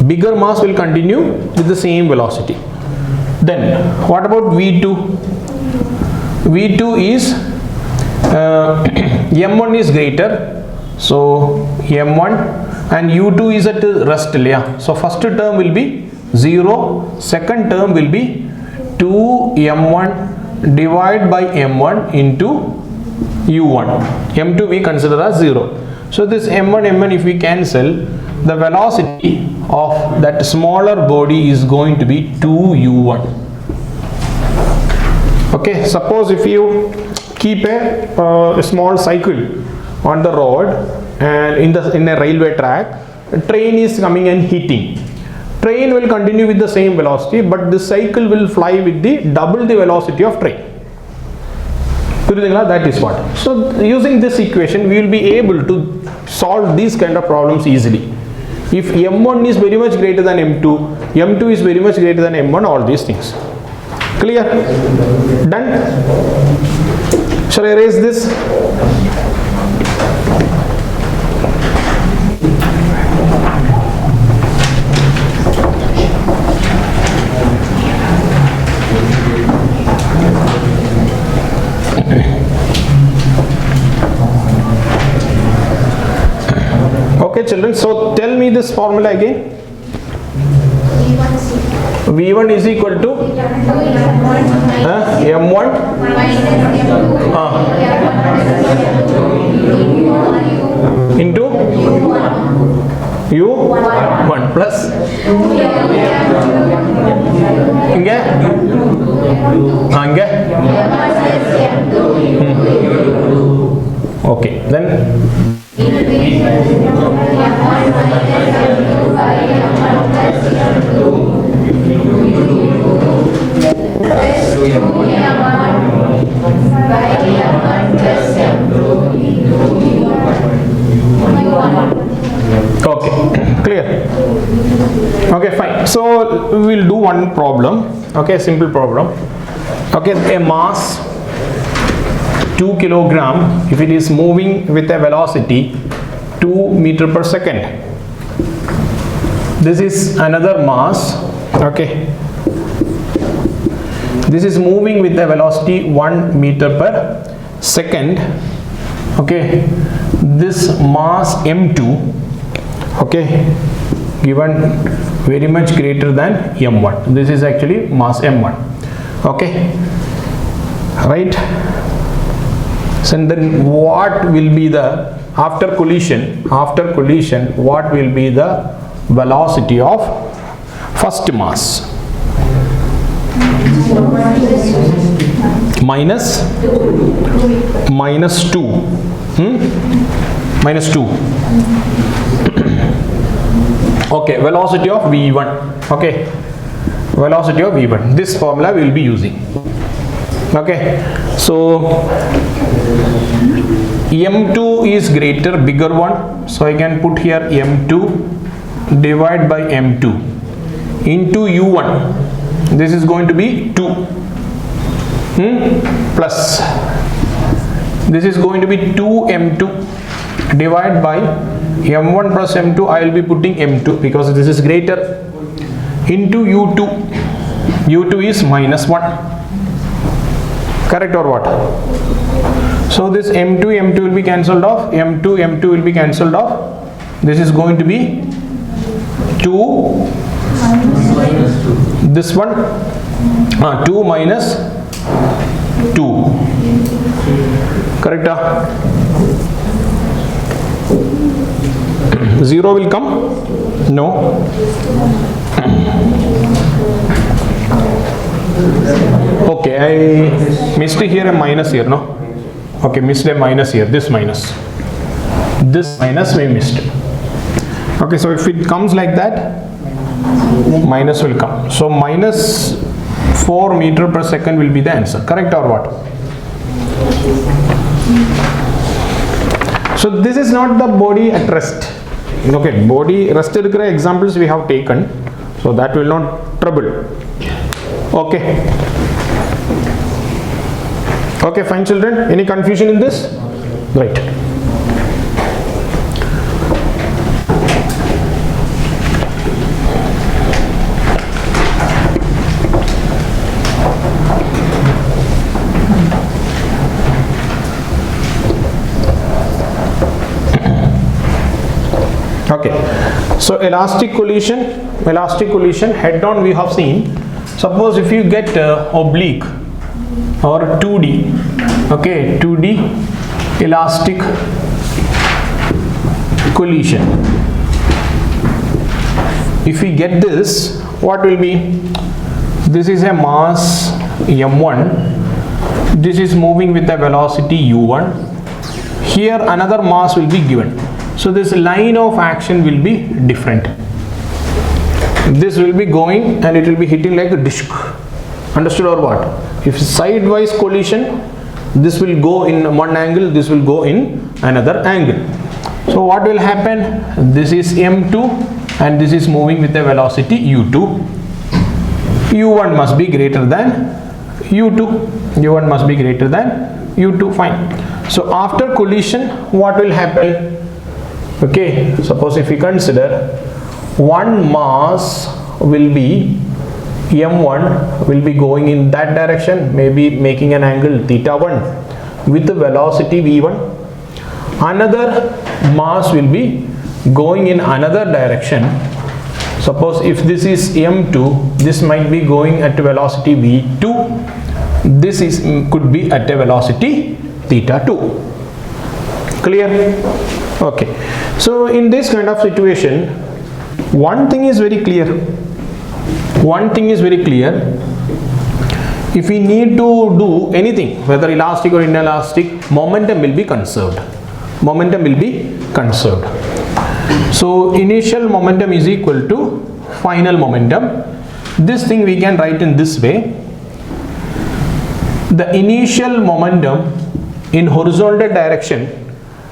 Bigger mass will continue with the same velocity. Then what about v2? V2 is m1 is greater, so m1 and u2 is at rest. So first term will be 0. Second term will be 2m1 divided by m1 into u1. m2 we consider as 0. So this m1 if we cancel, the velocity of that smaller body is going to be 2u1. Okay, suppose if you keep a small cycle on the road and in a railway track, a train is coming and hitting. Train will continue with the same velocity, but the cycle will fly with the double the velocity of train. That is what. So using this equation, we will be able to solve these kind of problems easily. If m1 is very much greater than m2, m2 is very much greater than m1, all these things. Clear? Done? Shall I erase this? Okay children, so tell me this formula again. V1 is equal to m1 into u1 plus okay, then okay, clear? Okay, fine. So we will do one problem. Okay, simple problem. Okay, a mass 2 kilogram, if it is moving with a velocity 2 meter per second. This is another mass. Okay, this is moving with a velocity 1 meter per second. Okay, this mass m2, okay, given very much greater than m1. This is actually mass m1. Okay, right? So then what will be the, after collision, what will be the velocity of first mass? Minus 2. Minus 2. Okay, velocity of v1. Okay, velocity of v1. This formula we will be using. Okay, so m2 is greater, bigger one, so I can put here m2 divided by m2 into u1. This is going to be 2 plus this is going to be 2m2 divided by m1 plus m2. I will be putting m2 because this is greater into u2. u2 is minus 1. Correct or what? So this m2 will be cancelled off, m2 will be cancelled off. This is going to be 2, this one 2 minus 2. Correct? 0 will come? No. Okay, I missed here a minus here, no? Okay, missed a minus here, this minus we missed. Okay, so if it comes like that, minus will come. So minus 4 meter per second will be the answer. Correct or what? So this is not the body at rest. Okay, body rest examples we have taken, so that will not trouble. Okay. Okay, fine children. Any confusion in this? Right. Okay. So elastic collision head on we have seen. Suppose if you get oblique or 2D, okay, 2D elastic collision. If we get this, what will be? This is a mass m1, this is moving with a velocity u1, here another mass will be given, so this line of action will be different. This will be going and it will be hitting like a disc, understood or what? If sidewise collision, this will go in one angle, this will go in another angle. So what will happen? This is m2 and this is moving with a velocity u2. u1 must be greater than u2. u1 must be greater than u2. Fine. So after collision, what will happen? Okay, suppose if we consider one mass will be m1 will be going in that direction, maybe making an angle theta 1 with the velocity v1. Another mass will be going in another direction. Suppose if this is m2, this might be going at a velocity v2, this is could be at a velocity theta 2. Clear? Okay, so in this kind of situation, one thing is very clear, if we need to do anything, whether elastic or inelastic, momentum will be conserved. So initial momentum is equal to final momentum. This thing we can write in this way: the initial momentum in horizontal direction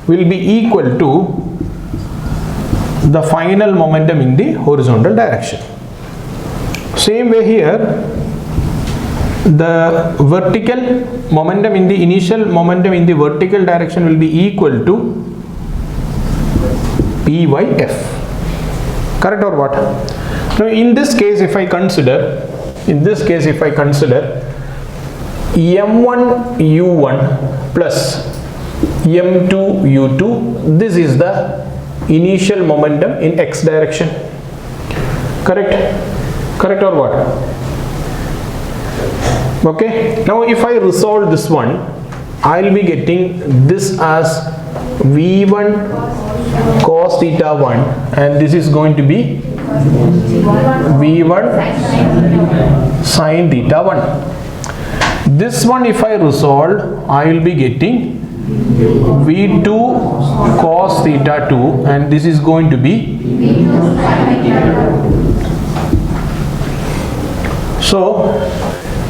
will be equal to the final momentum in the horizontal direction. Same way here, the vertical momentum in the initial momentum in the vertical direction will be equal to P by F. Correct or what? Now in this case if I consider m1 u1 plus m2 u2, this is the initial momentum in x direction. Correct or what? Okay, now if I resolve this one, I will be getting this as v1 cos theta 1 and this is going to be v1 sin theta 1. This one if I resolve, I will be getting v2 cos theta 2 and this is going to be, so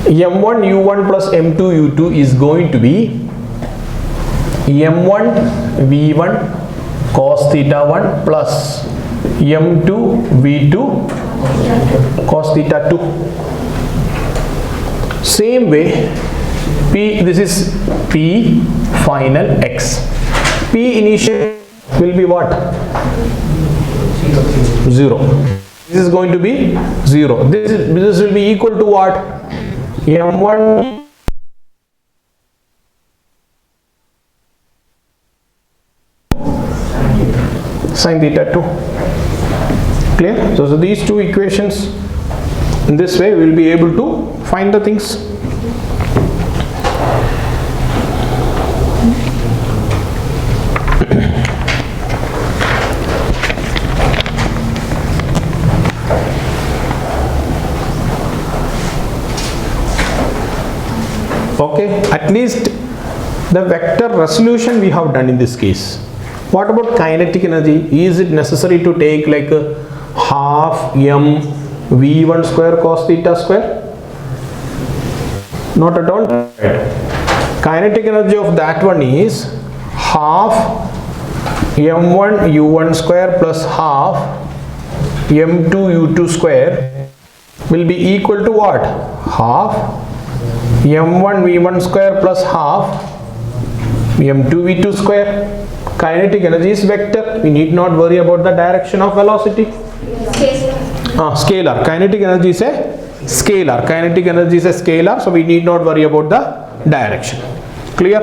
m1 u1 plus m2 u2 is going to be m1 v1 cos theta 1 plus m2 v2 cos theta 2. Same way, P, this is P final x. P initial will be what? 0. This is going to be 0. This will be equal to what? m1 sin theta 2. Clear? So these two equations, in this way we will be able to find the things. Okay, at least the vector resolution we have done in this case. What about kinetic energy? Is it necessary to take like a half m v1 square cos theta square? Not at all. Kinetic energy of that one is half m1 u1 square plus half m2 u2 square will be equal to what? Half m1 v1 square plus half m2 v2 square. Kinetic energy is vector. We need not worry about the direction of velocity. Scalar. Kinetic energy is a scalar. Kinetic energy is a scalar, so we need not worry about the direction. Clear?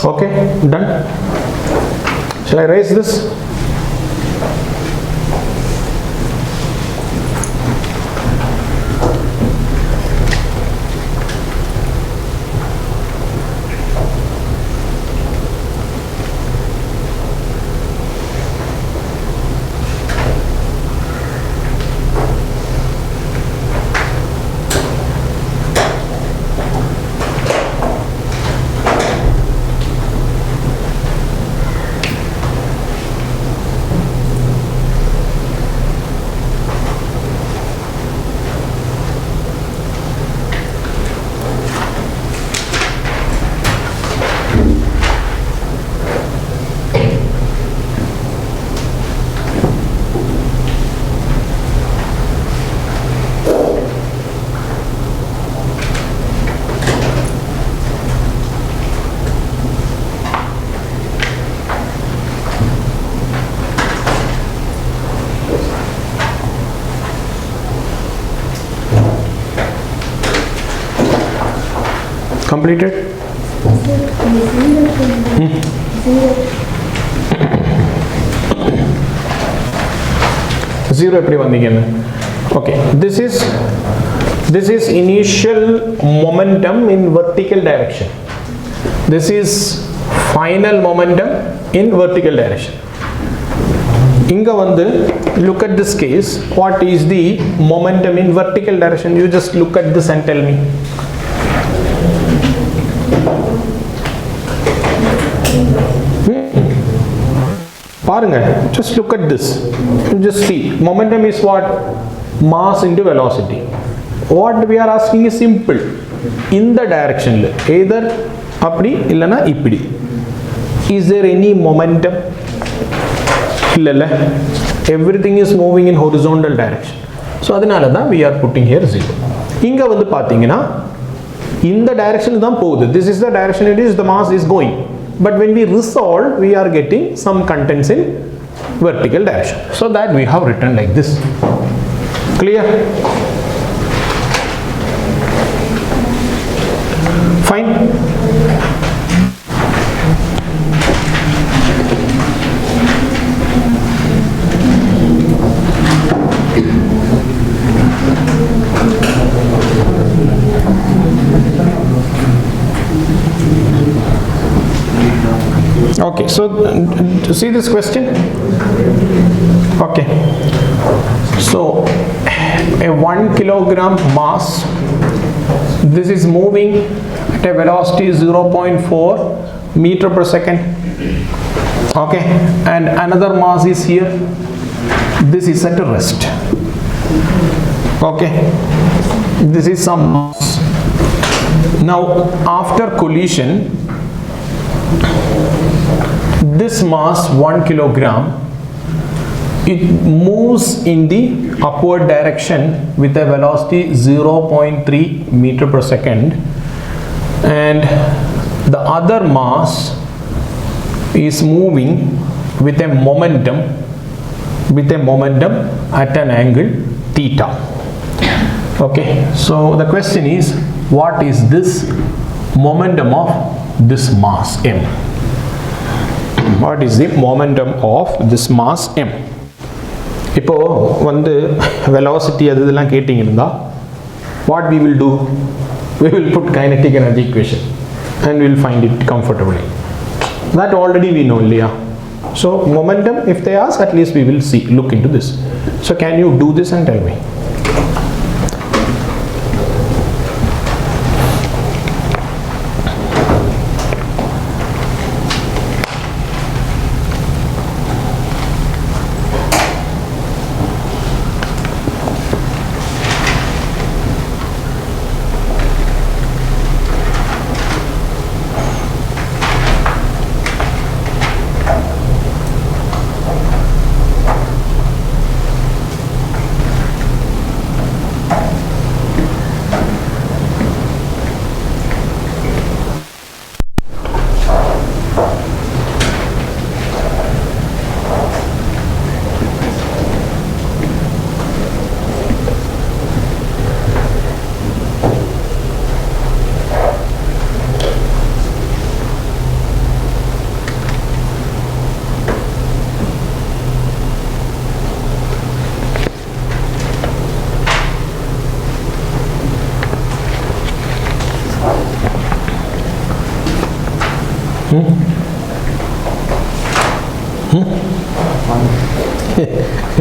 Okay, done. Shall I erase this? Completed? Zero எப்படி வந்தீங்கன்னு? Okay, this is initial momentum in vertical direction. This is final momentum in vertical direction. இங்க வந்து look at this case, what is the momentum in vertical direction? You just look at this and tell me. பாருங்க, just look at this. Just see, momentum is what? Mass into velocity. What we are asking is simple. In the direction, either அப்படி இல்லனா இப்படி. Is there any momentum? இல்ல. Everything is moving in horizontal direction. So அதனால தான் we are putting here 0. இங்க வந்து பாத்தீங்கன்னா இந்த direction தான் போகுது. This is the direction it is, the mass is going. But when we resolve, we are getting some contents in vertical direction. So that we have written like this. Clear? Fine. Okay, so to see this question. Okay, so a 1 kilogram mass, this is moving at a velocity 0.4 meter per second. Okay, and another mass is here, this is at rest. Okay, this is some mass. Now after collision, this mass 1 kilogram, it moves in the upward direction with a velocity 0.3 meter per second, and the other mass is moving with a momentum at an angle theta. Okay, so the question is, what is this momentum of this mass m? What is the momentum of this mass m? இப்போ வந்து velocity அதெல்லாம் கேட்டிங்கன்னா what we will do? We will put kinetic energy equation and we will find it comfortably. That already we know, இல்லையா? So momentum, if they ask, at least we will see, look into this. So can you do this and tell me?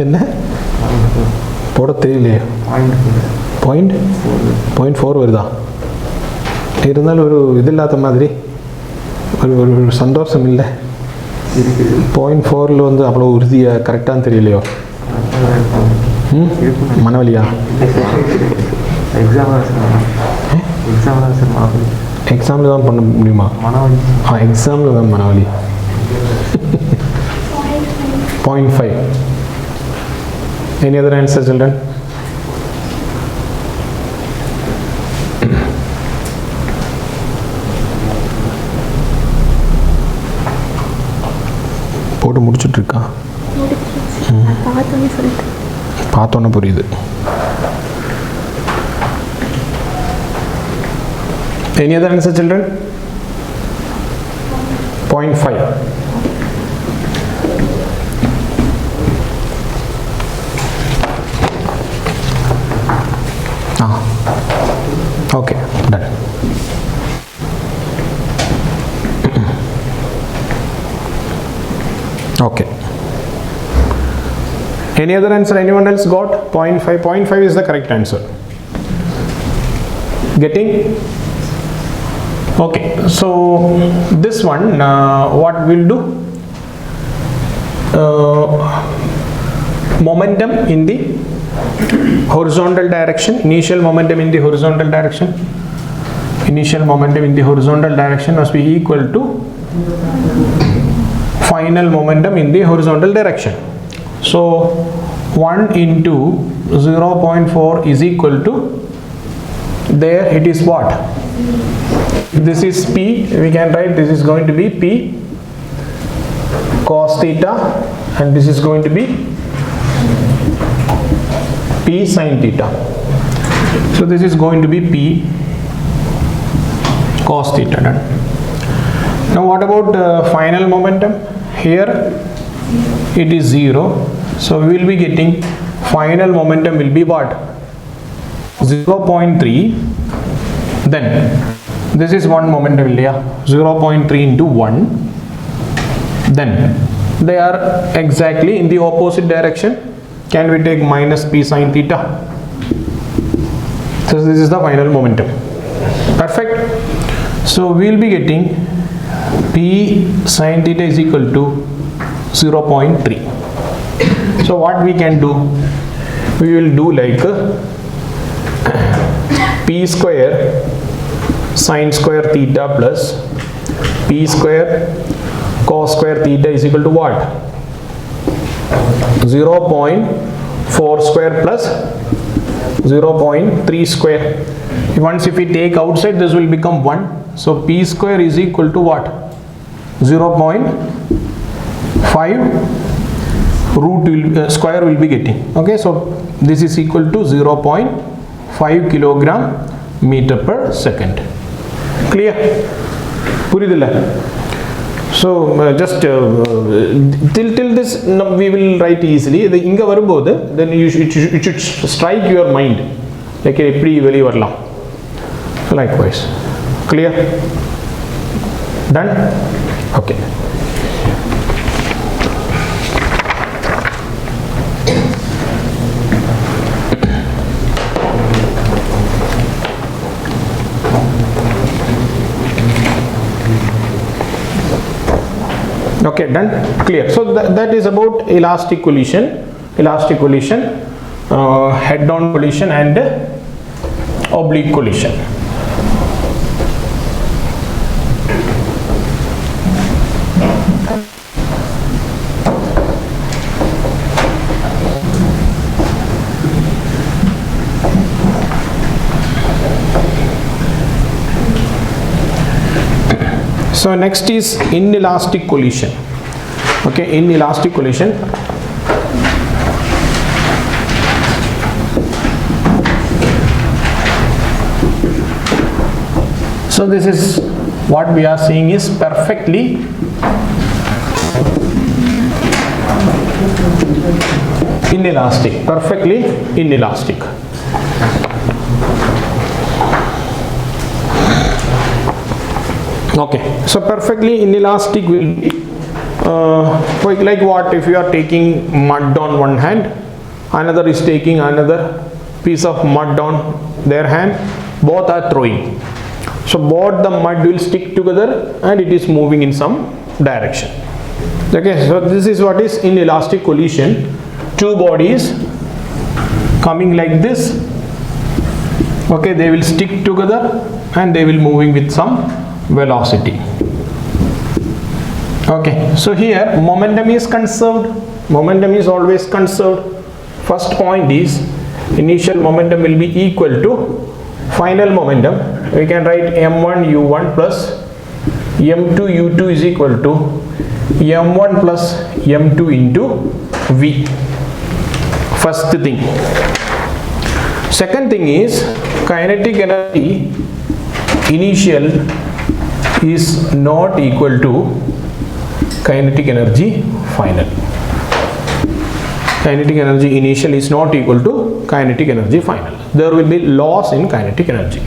என்ன போட தெரியலையே. 0.4 வருதா? இருந்தாலும் ஒரு இது இல்லாத மாதிரி ஒரு சந்தோஷம் இல்லை. 0.4 வந்து அவ்வளோ உறுதியாக கரெக்டானு தெரியலையோ. மனவலியா? எக்ஸாமில் தான் பண்ண முடியுமா? எக்ஸாமில் தான் மனவலி. 0.5. Any other answer, children? போட்டு முடிச்சுட்டு இருக்கா? பார்த்தோன்னே புரியுது. Any other answer, children? 0.5. Okay, done. Okay. Any other answer anyone else got? 0.5. 0.5 is the correct answer. Getting? Okay, so this one, what we'll do? Momentum in the horizontal direction. Initial momentum in the horizontal direction. Initial momentum in the horizontal direction must be equal to final momentum in the horizontal direction. So 1 into 0.4 is equal to, there it is what? This is P. We can write this is going to be P cos theta, and this is going to be P sin theta. So this is going to be P cos theta. Done. Now what about final momentum? Here it is 0, so we will be getting final momentum will be what? 0.3. Then this is one momentum, 0.3 into 1. Then they are exactly in the opposite direction. Can we take minus P sin theta? So this is the final momentum. Perfect. So we will be getting P sin theta is equal to 0.3. So what we can do? We will do like P square sin square theta plus P square cos square theta is equal to what? 0.4 square plus 0.3 square. Once if we take outside, this will become 1. So P square is equal to what? 0.5 root will, square will be getting. Okay, so this is equal to 0.5 kilogram meter per second. Clear? Puridilla. So just till this we will write easily. The inga varumbodhu then it should strike your mind like eppadi veliye varalam. Likewise. Clear? Done? Okay. Okay, done. Clear. So that is about elastic collision, head-on collision and oblique collision. So next is inelastic collision. Okay, inelastic collision. So this is what we are seeing is perfectly inelastic, perfectly inelastic. Okay, so perfectly inelastic will be like what? If you are taking mud on one hand, another is taking another piece of mud on their hand, both are throwing, so both the mud will stick together and it is moving in some direction. Okay, so this is what is inelastic collision. Two bodies coming like this, okay, they will stick together and they will moving with some velocity. Okay, so here momentum is conserved. Momentum is always conserved. First point is initial momentum will be equal to final momentum. We can write m1 u1 plus m2 u2 is equal to m1 plus m2 into v. First thing. Second thing is kinetic energy initial is not equal to kinetic energy final. Kinetic energy initial is not equal to kinetic energy final. There will be loss in kinetic energy.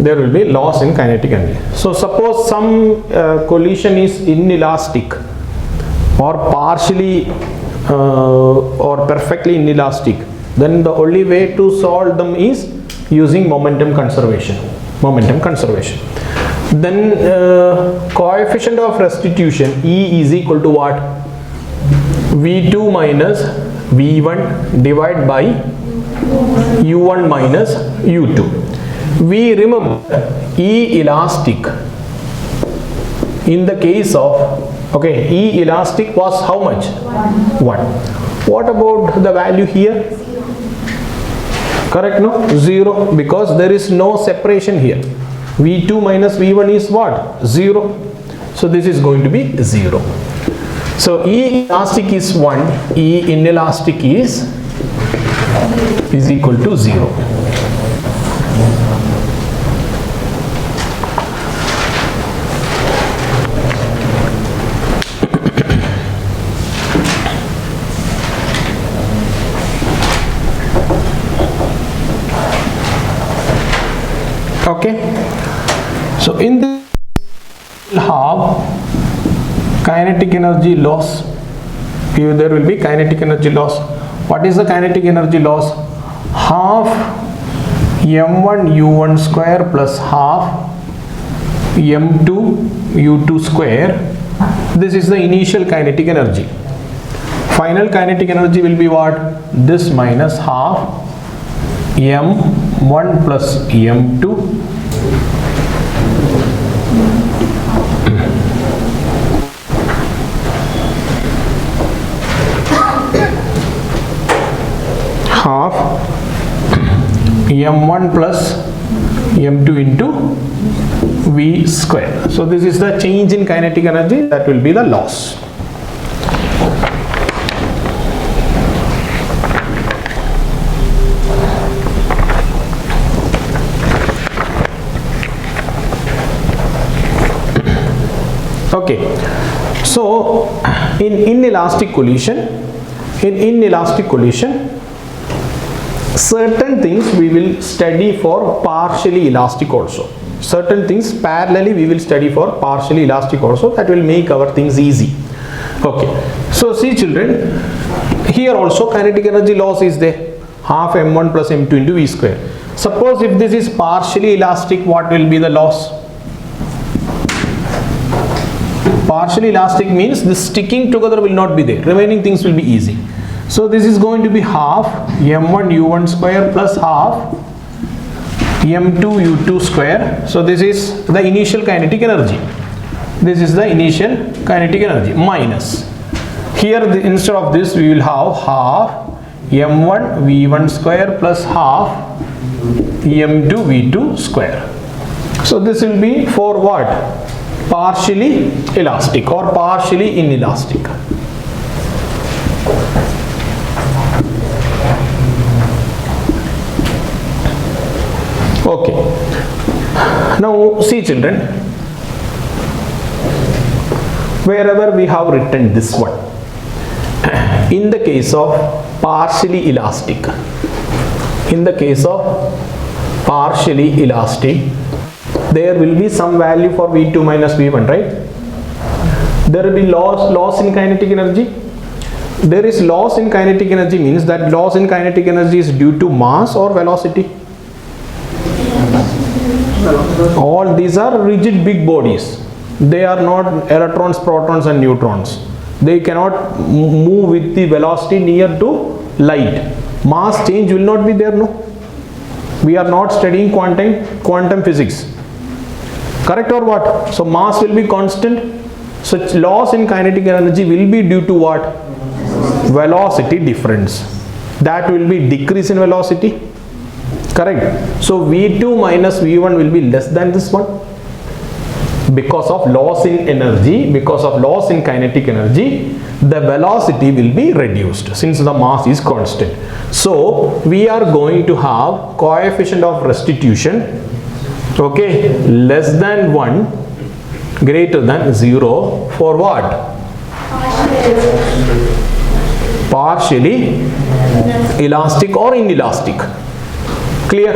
There will be loss in kinetic energy. So suppose some collision is inelastic or partially or perfectly inelastic, then the only way to solve them is using momentum conservation. Then coefficient of restitution E is equal to what? V2 minus V1 divided by U1 minus U2. We remember E elastic in the case of, okay, E elastic was how much? 1. What about the value here? Correct, no? 0, because there is no separation here. V2 minus V1 is what? 0. So this is going to be 0. So E elastic is 1, E inelastic is equal to 0. Okay, so in this we will have kinetic energy loss. Here there will be kinetic energy loss. What is the kinetic energy loss? Half m1 u1 square plus half m2 u2 square. This is the initial kinetic energy. Final kinetic energy will be what? This minus half m1 plus m2 half m1 plus m2 into v square. So this is the change in kinetic energy, that will be the loss. Okay, so in inelastic collision, certain things we will study for partially elastic also. Certain things parallelly we will study for partially elastic also. That will make our things easy. Okay, so see children, here also kinetic energy loss is there. Half m1 plus m2 into v square. Suppose if this is partially elastic, what will be the loss? Partially elastic means the sticking together will not be there. Remaining things will be easy. So this is going to be half m1 u1 square plus half m2 u2 square. So this is the initial kinetic energy. This is the initial kinetic energy minus. Here instead of this we will have half m1 v1 square plus half m2 v2 square. So this will be for what? Partially elastic or partially inelastic. Okay, now see children, wherever we have written this one, in the case of partially elastic, in the case of partially elastic, there will be some value for V2 minus V1, right? There will be loss in kinetic energy. There is loss in kinetic energy means that loss in kinetic energy is due to mass or velocity. All these are rigid big bodies. They are not electrons, protons and neutrons. They cannot move with the velocity near to light. Mass change will not be there, no? We are not studying quantum physics. Correct or what? So mass will be constant. Such loss in kinetic energy will be due to what? Velocity difference. That will be decrease in velocity. Correct. So V2 minus V1 will be less than this one. Because of loss in energy, because of loss in kinetic energy, the velocity will be reduced since the mass is constant. So we are going to have coefficient of restitution, okay, less than 1, greater than 0 for what? Partially elastic or inelastic. Clear?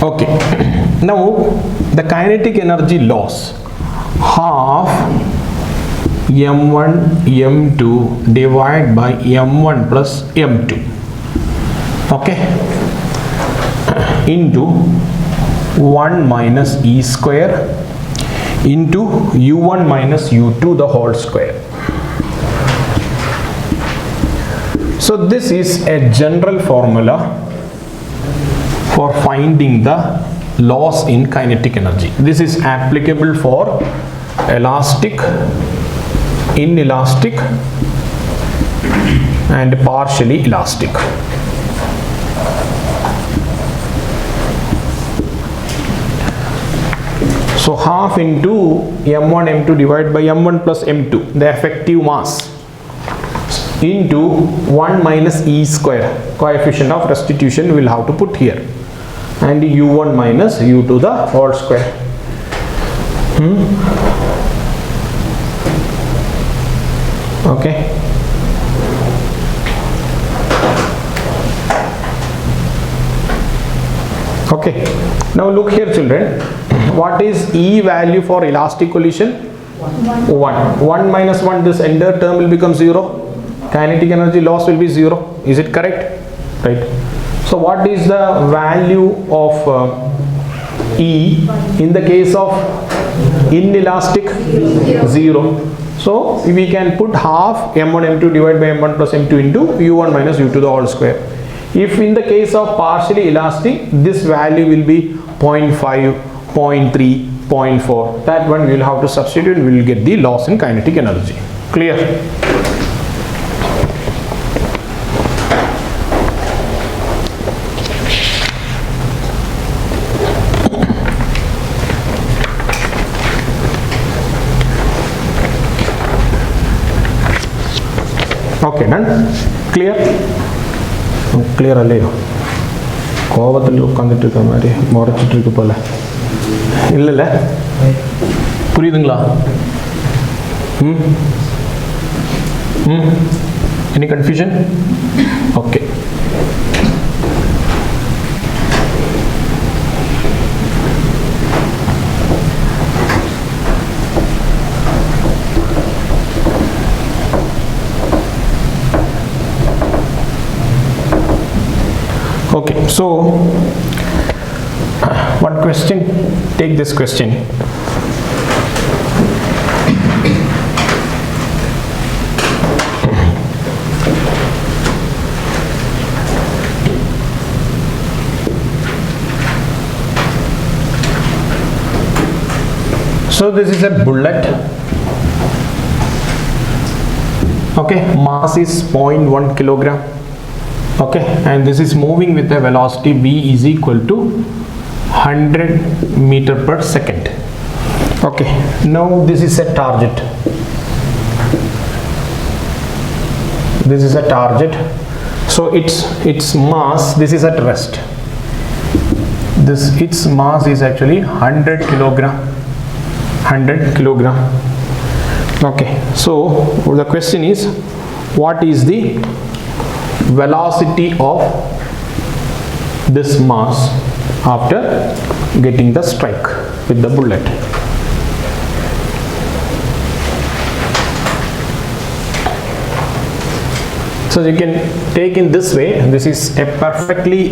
Okay, now the kinetic energy loss, half m1 m2 divided by m1 plus m2, okay, into 1 minus e square into u1 minus u2 the whole square. So this is a general formula for finding the loss in kinetic energy. This is applicable for elastic, inelastic and partially elastic. So half into m1 m2 divided by m1 plus m2, the effective mass, into 1 minus e square, coefficient of restitution we will have to put here, and u1 minus u2 the whole square. Okay. Okay. Now look here, children. What is E value for elastic collision? 1. 1 minus 1, this entire term will become 0. Kinetic energy loss will be 0. Is it correct? Right. So what is the value of E in the case of inelastic? 0. So we can put half m1 m2 divided by m1 plus m2 into u1 minus u2 the whole square. If in the case of partially elastic, this value will be 0.5, 0.3, 0.4. That one we will have to substitute, we will get the loss in kinetic energy. Clear? Okay, done? Clear? Clear அல்லையோ கோபத்தில் உட்காந்துட்டு இருக்க மாதிரி முறைச்சிட்டு இருக்கு போல இல்லைல்ல புரியுதுங்களா? Any confusion? Okay. Okay, so one question, take this question. So this is a bullet. Okay, mass is 0.1 kilogram. Okay, and this is moving with a velocity v is equal to 100 meter per second. Okay, now this is a target. This is a target So its mass, this is at rest. Its mass is actually 100 kilogram. 100 kilogram. Okay, so the question is, what is the velocity of this mass after getting the strike with the bullet? So you can take in this way, this is a perfectly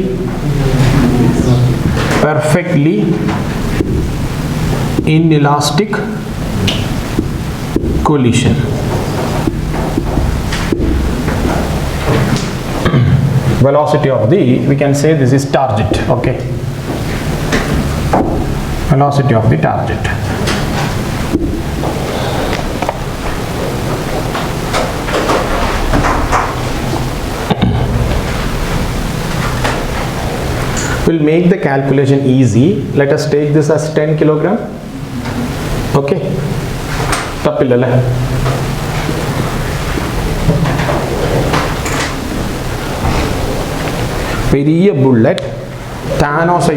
inelastic collision. Velocity of the, we can say this is target. Okay, velocity of the target. We'll make the calculation easy. Let us take this as 10 kilogram. Okay, tappillala. பெரிய bullet தானோஸை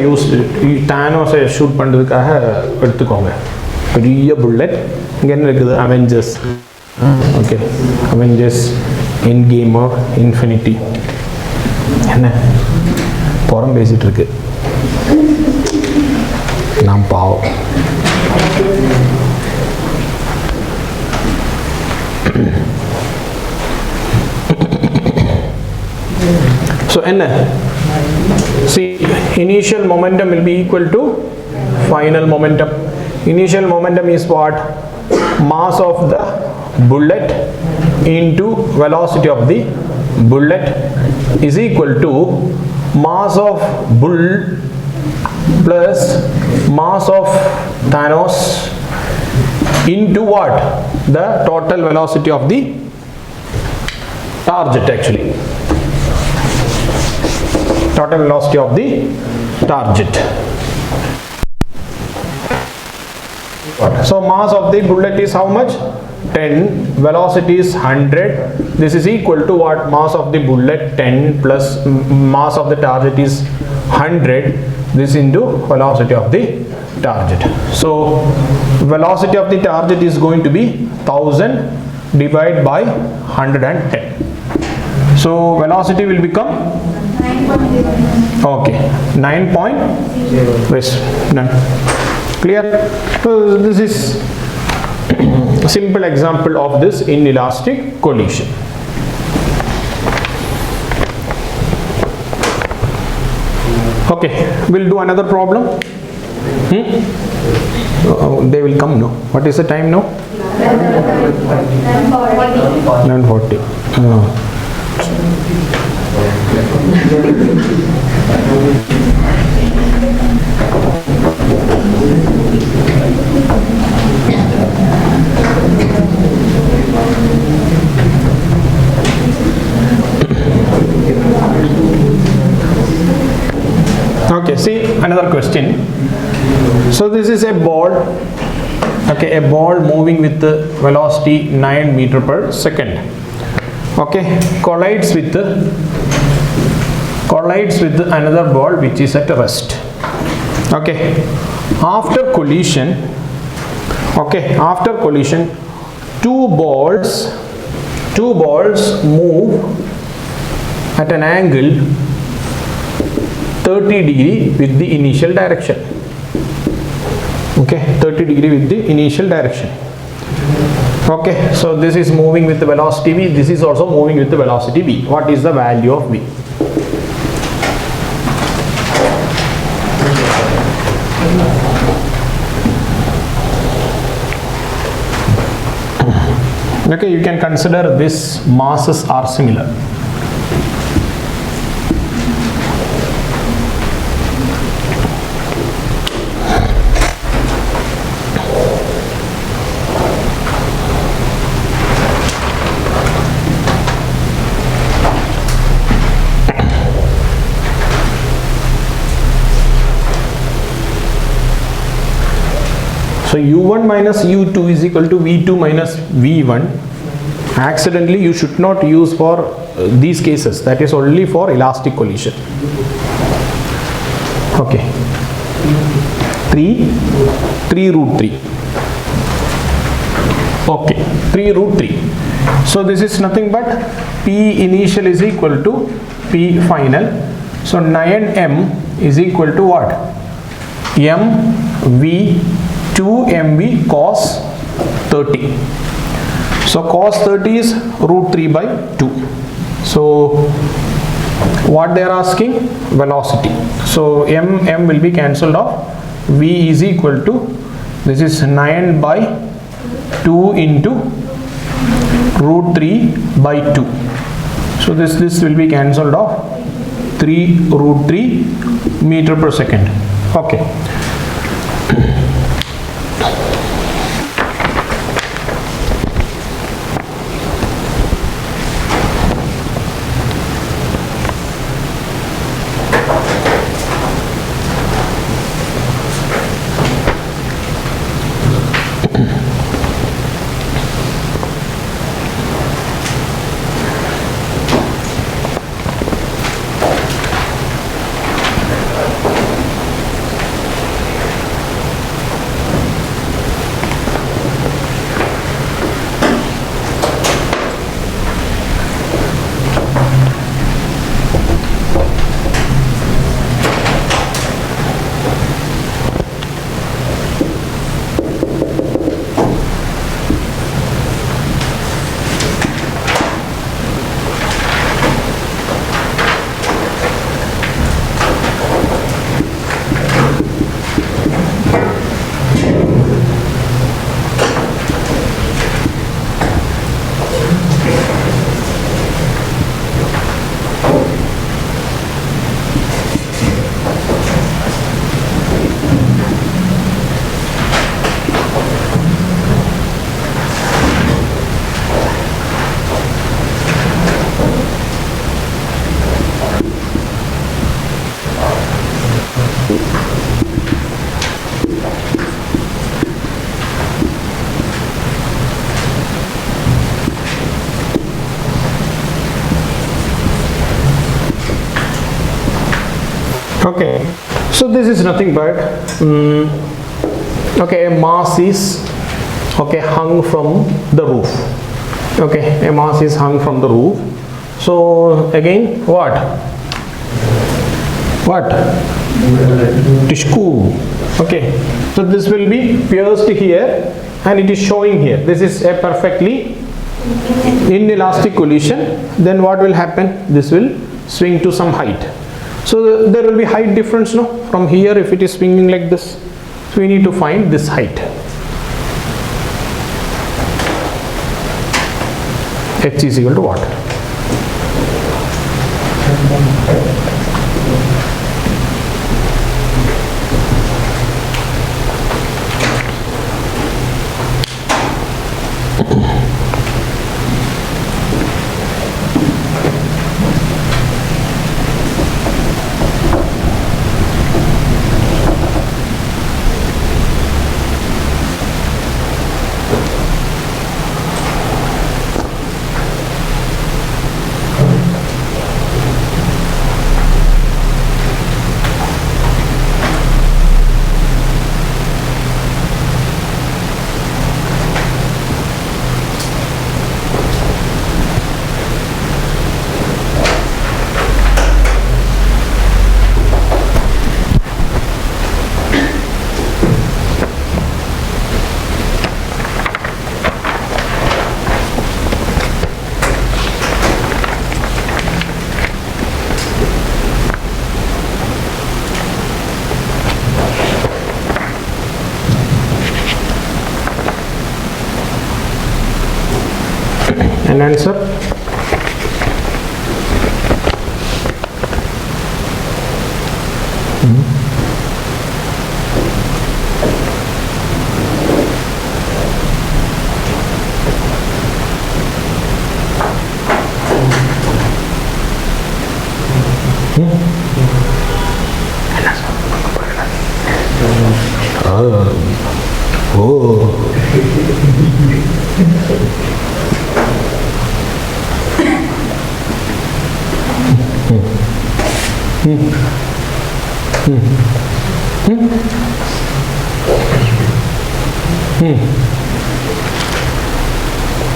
shoot பண்ணுறதுக்காக எடுத்துக்கோங்க. பெரிய bullet. இங்கே என்ன இருக்குது? Avengers. Okay, Avengers, end game, infinity. என்ன புறம் பேசிகிட்டு இருக்கு, நான் பாவம். So see, initial momentum will be equal to final momentum. Initial momentum is what? Mass of the bullet into velocity of the bullet is equal to mass of bull plus mass of Thanos into what? The total velocity of the target actually. Total velocity of the target. So mass of the bullet is how much? 10. Velocity is 100. This is equal to what? Mass of the bullet 10 plus mass of the target is 100. This into velocity of the target. So velocity of the target is going to be 1000 divided by 110. So velocity will become, okay, 9.0. Yes, done. Clear? So this is a simple example of this inelastic collision. Okay, we'll do another problem. They will come, no? What is the time now? 9:40. Okay, see another question. So this is a ball. Okay, a ball moving with the velocity 9 meter per second. Okay, collides with another ball which is at rest. Okay, after collision, two balls move at an angle 30 degree with the initial direction. Okay, 30 degree with the initial direction. Okay, so this is moving with the velocity v, this is also moving with the velocity v. What is the value of v? Okay, you can consider this masses are similar. So u1 minus u2 is equal to v2 minus v1, Accidentally you should not use for these cases. That is only for elastic collision. Okay, 3 root 3. Okay, 3 root 3. So this is nothing but P initial is equal to P final. So 9m is equal to what? mv 2mv cos 30. So cos 30 is root 3 by 2. So what they are asking? Velocity. So m will be cancelled off. V is equal to, this is 9 by 2 into root 3 by 2. So this will be cancelled off. 3 root 3 meter per second. Okay. Okay, so this is nothing but okay, a mass is hung from the roof. Okay, a mass is hung from the roof. So again, what tishku. Okay, so this will be pierced here and it is showing here. This is a perfectly inelastic collision. Then what will happen? This will swing to some height. So there will be height difference, no? From here, if it is swinging like this, so we need to find this height. H is equal to what? An answer?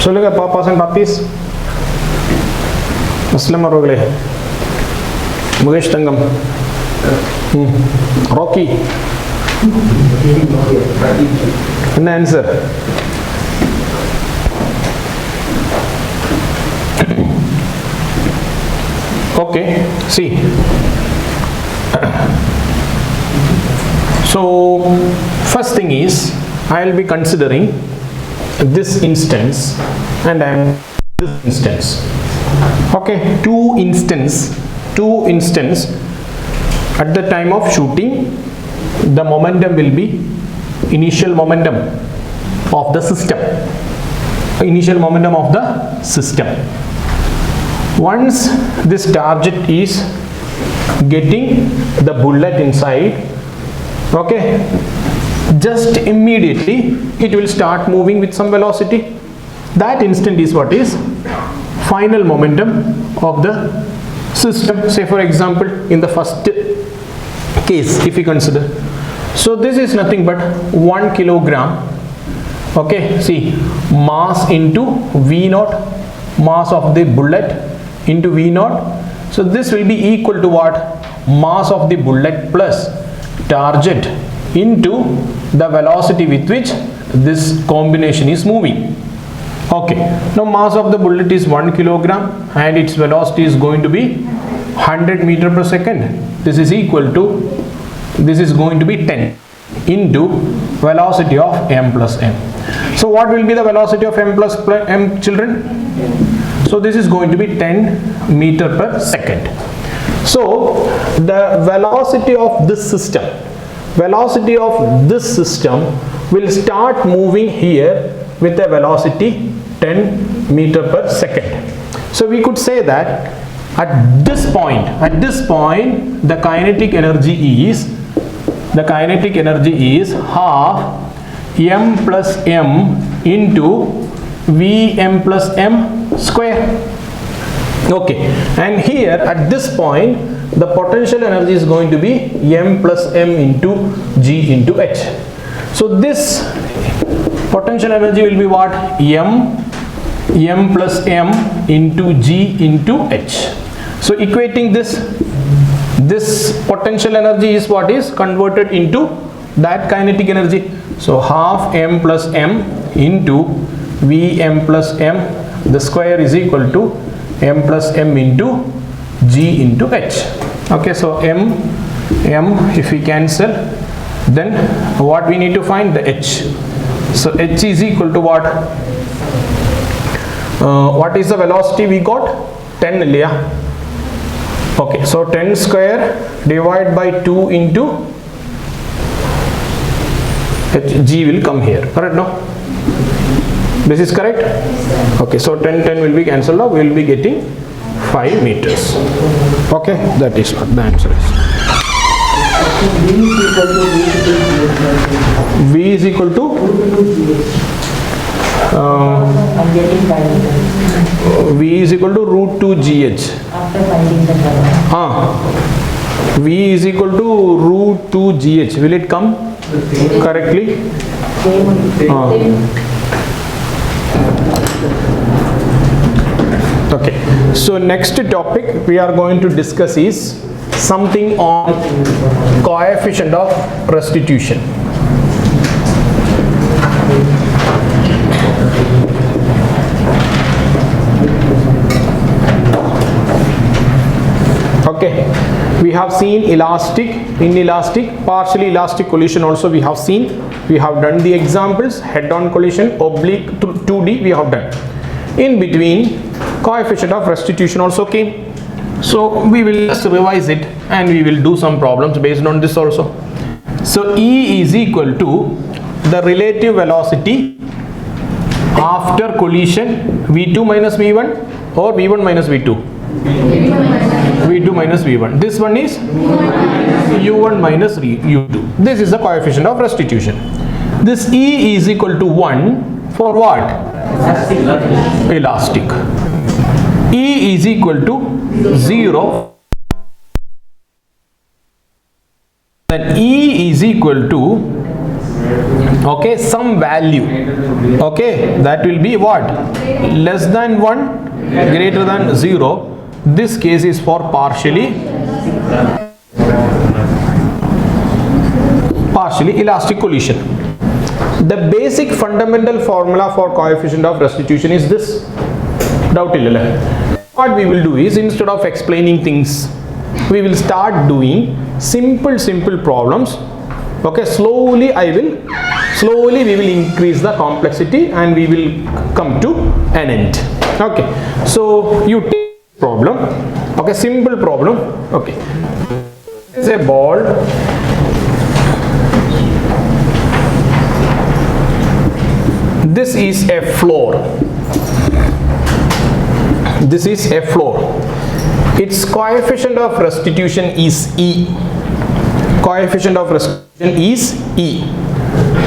சொல்லுங்க பாப்பாஸ் and Poppys. அஸ்லாம் அவர்களே, முகேஷ் தங்கம், ராக்கி, என்ன answer? Okay, see. So first thing is I will be considering this instance and I am this instance. Okay, two instance at the time of shooting, the momentum will be initial momentum of the system. Initial momentum of the system. Once this target is getting the bullet inside, okay, just immediately it will start moving with some velocity. That instant is what is final momentum of the system. Say for example, in the first case, if we consider, so this is nothing but 1 kilogram. Okay, see, mass into V naught, mass of the bullet into V naught. So this will be equal to what? Mass of the bullet plus target into the velocity with which this combination is moving. Okay, now mass of the bullet is 1 kilogram and its velocity is going to be 100 meter per second. This is equal to, this is going to be 10 into velocity of m plus m. So what will be the velocity of m plus m, children? So this is going to be 10 meter per second. So the velocity of this system will start moving here with a velocity 10 meter per second. So we could say that at this point the kinetic energy is half m plus m into Vm plus m square. Okay, and here at this point the potential energy is going to be m plus m into g into h. So this potential energy will be what? m plus m into g into h. So equating this potential energy is what is converted into that kinetic energy. So half m plus m into Vm plus m, the square is equal to m plus m into g into h. Okay, so m if we cancel, then what we need to find? The h. So h is equal to what? What is the velocity we got? 10 liya. Okay, so 10 square divided by 2 into h, g will come here, correct? No, this is correct. Okay, so 10 will be cancelled out. We will be getting 5 meters. Okay, that is what the answer is. V is equal to I'm getting 5 meters. V is equal to root 2 GH. After finding the V is equal to root 2 GH. Will it come correctly? Okay, so next topic we are going to discuss is something on coefficient of restitution. Okay, we have seen elastic, inelastic, partially elastic collision also we have seen. We have done the examples, head-on collision, oblique 2D we have done. In between, coefficient of restitution also came. So we will just revise it and we will do some problems based on this also. So E is equal to the relative velocity after collision V2 minus V1 or V1 minus V2? V2 minus V1. This one is U1 minus U2. This is the coefficient of restitution. This E is equal to 1 for what? Elastic. E is equal to 0 then E is equal to, okay, some value, okay, that will be what, less than 1, greater than 0. This case is for partially elastic collision. The basic fundamental formula for coefficient of restitution is this. Doubt illala. What we will do is, instead of explaining things, we will start doing simple problems. Okay, slowly we will increase the complexity and we will come to an end. Okay, so you take problem. Okay, simple problem. Okay, it's a ball. This is a floor. This is a floor. Its coefficient of restitution is E. Coefficient of restitution is E.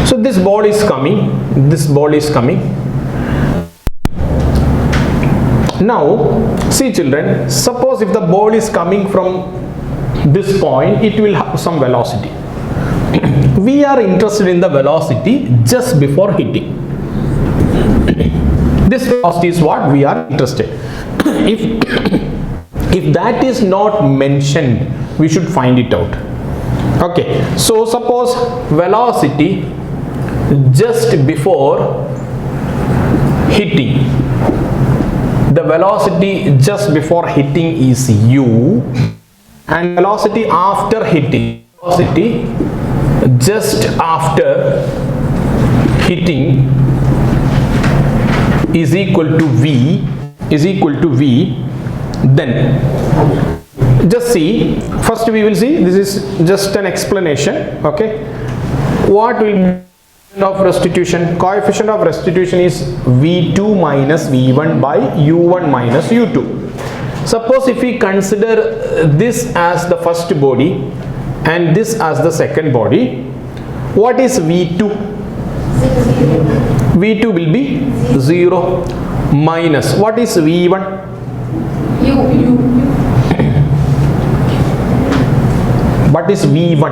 So this ball is coming. This ball is coming. Now, see children, suppose if the ball is coming from this point, it will have some velocity. We are interested in the velocity just before hitting. This velocity is what we are interested. If that is not mentioned, we should find it out. Okay, so suppose velocity just before hitting, the velocity just before hitting is u, and velocity after hitting, velocity just after hitting is equal to v, then just see, first we will see, this is just an explanation. Okay, what will be of restitution? Coefficient of restitution is v2 minus v1 by u1 minus u2. Suppose if we consider this as the first body and this as the second body, what is v2? v2 will be 0 minus, what is v1? What is v1?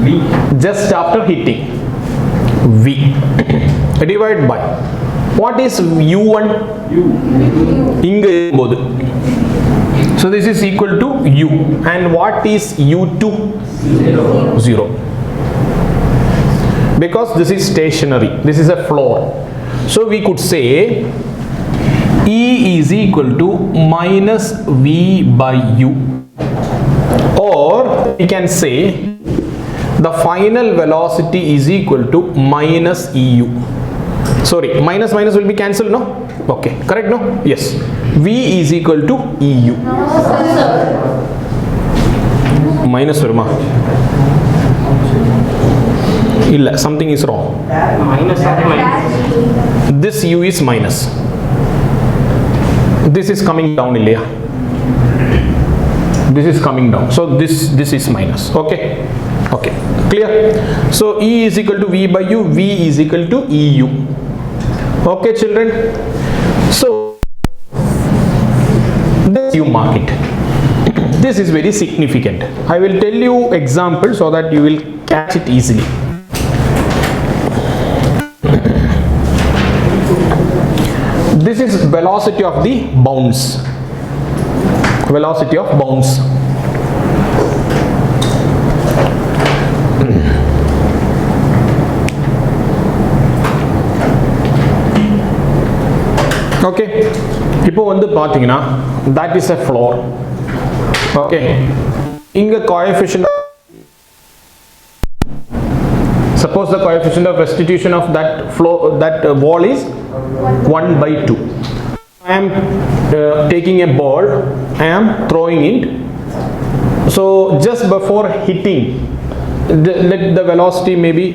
V just after hitting, v divided by, what is u1? So this is equal to u, and what is u2? 0. Because this is stationary, this is a floor, so we could say E is equal to minus v by u, or we can say the final velocity is equal to minus eu. Sorry, minus will be cancelled, no? Okay, correct, no? Yes, v is equal to eu. Minus varuma. Illa, something is wrong. This u is minus. This is coming down, Ilya. This is coming down. So this is minus. Okay. Okay. Clear? So E is equal to V by U. V is equal to EU. Okay, children. So this you mark it. This is very significant. I will tell you example so that you will catch it easily. This is velocity of the bounce. Velocity of bounce. Okay, இப்போ வந்து பாத்தீங்கன்னா that is a floor. Okay, இங்க coefficient, suppose the coefficient of restitution of that floor, that wall is 1 by 2. I am taking a ball, I am throwing it. So just before hitting, let the velocity maybe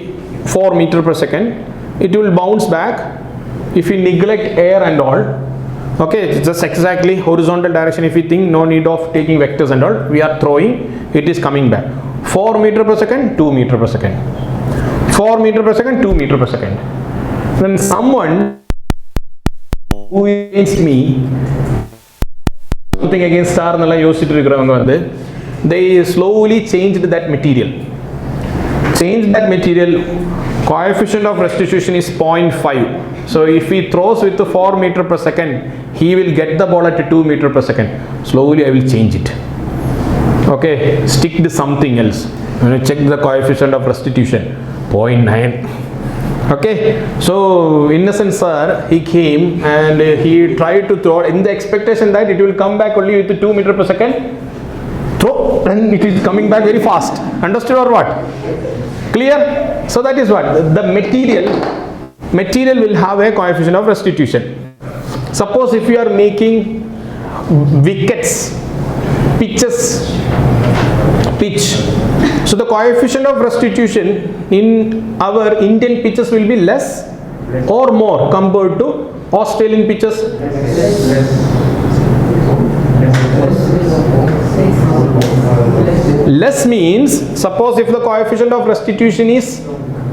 4 meters per second. It will bounce back. If you neglect air and all, okay, it's just exactly horizontal direction. If you think no need of taking vectors and all, we are throwing, it is coming back. 4 meters per second, 2 meters per second. 4 meters per second, 2 meters per second. Then someone who is against me, something against star nalla yosiittu irukravanga vandu they slowly changed that material. Coefficient of restitution is 0.5. So if he throws with 4 meter per second, he will get the ball at 2 meter per second. Slowly I will change it. Okay, stick to something else. Check the coefficient of restitution, 0.9. Okay, so innocent sir, he came and he tried to throw in the expectation that it will come back only with 2 meter per second. Throw, and it is coming back very fast. Understood or what? Clear? So that is what the material will have a coefficient of restitution. Suppose if you are making wickets, pitch, so the coefficient of restitution in our Indian pitches will be less or more compared to Australian pitches. Less means, suppose if the coefficient of restitution is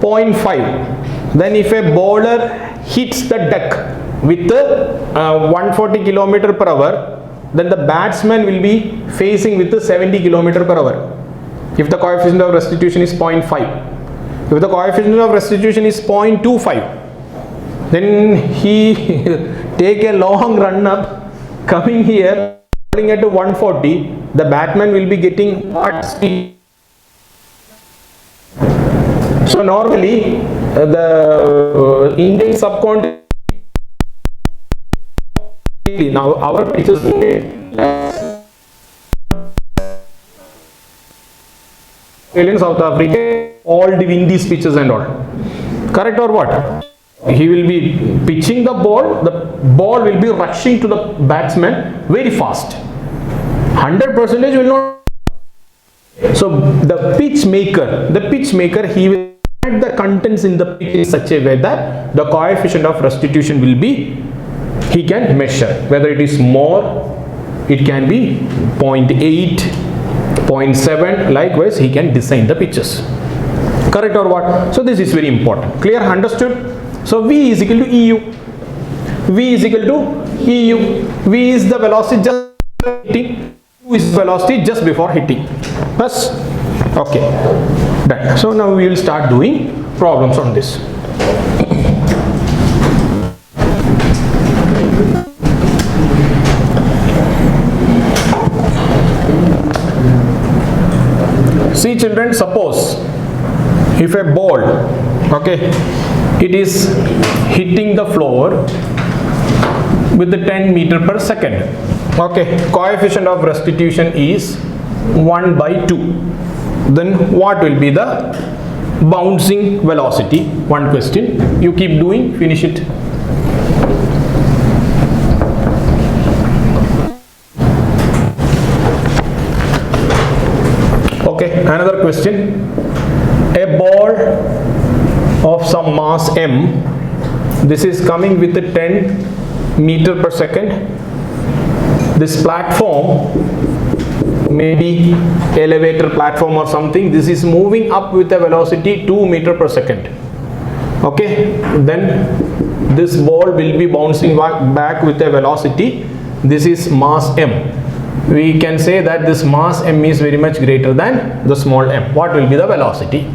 0.5, then if a bowler hits the deck with 140 km per hour, then the batsman will be facing with 70 km per hour. If the coefficient of restitution is 0.5. If the coefficient of restitution is 0.25, then he take a long run up, coming here, bowling at 140, the batsman will be getting what speed? So normally the Indian subcontinent, now our pitches in South Africa, all the windy pitches and all. Correct or what? He will be pitching the ball will be rushing to the batsman very fast. 100% will not. So the pitch maker, he will add the contents in the pitch in such a way that the coefficient of restitution will be, he can measure whether it is more, it can be 0.8, 0.7, likewise he can design the pitches. Correct or what? So this is very important. Clear? Understood? So V is equal to EU. V is equal to EU. V is the velocity just hitting. U is velocity just before hitting. Yes? Okay. Done. So now we will start doing problems on this. See children, suppose if a ball, okay, it is hitting the floor with the 10 meter per second. Okay, coefficient of restitution is 1/2. Then what will be the bouncing velocity? One question. You keep doing, finish it. Okay, another question. A ball of some mass m, this is coming with a 10 meter per second. This platform, maybe elevator platform or something, this is moving up with a velocity 2 meter per second. Okay, then this ball will be bouncing back with a velocity, this is mass m. We can say that this mass m is very much greater than the small m. What will be the velocity?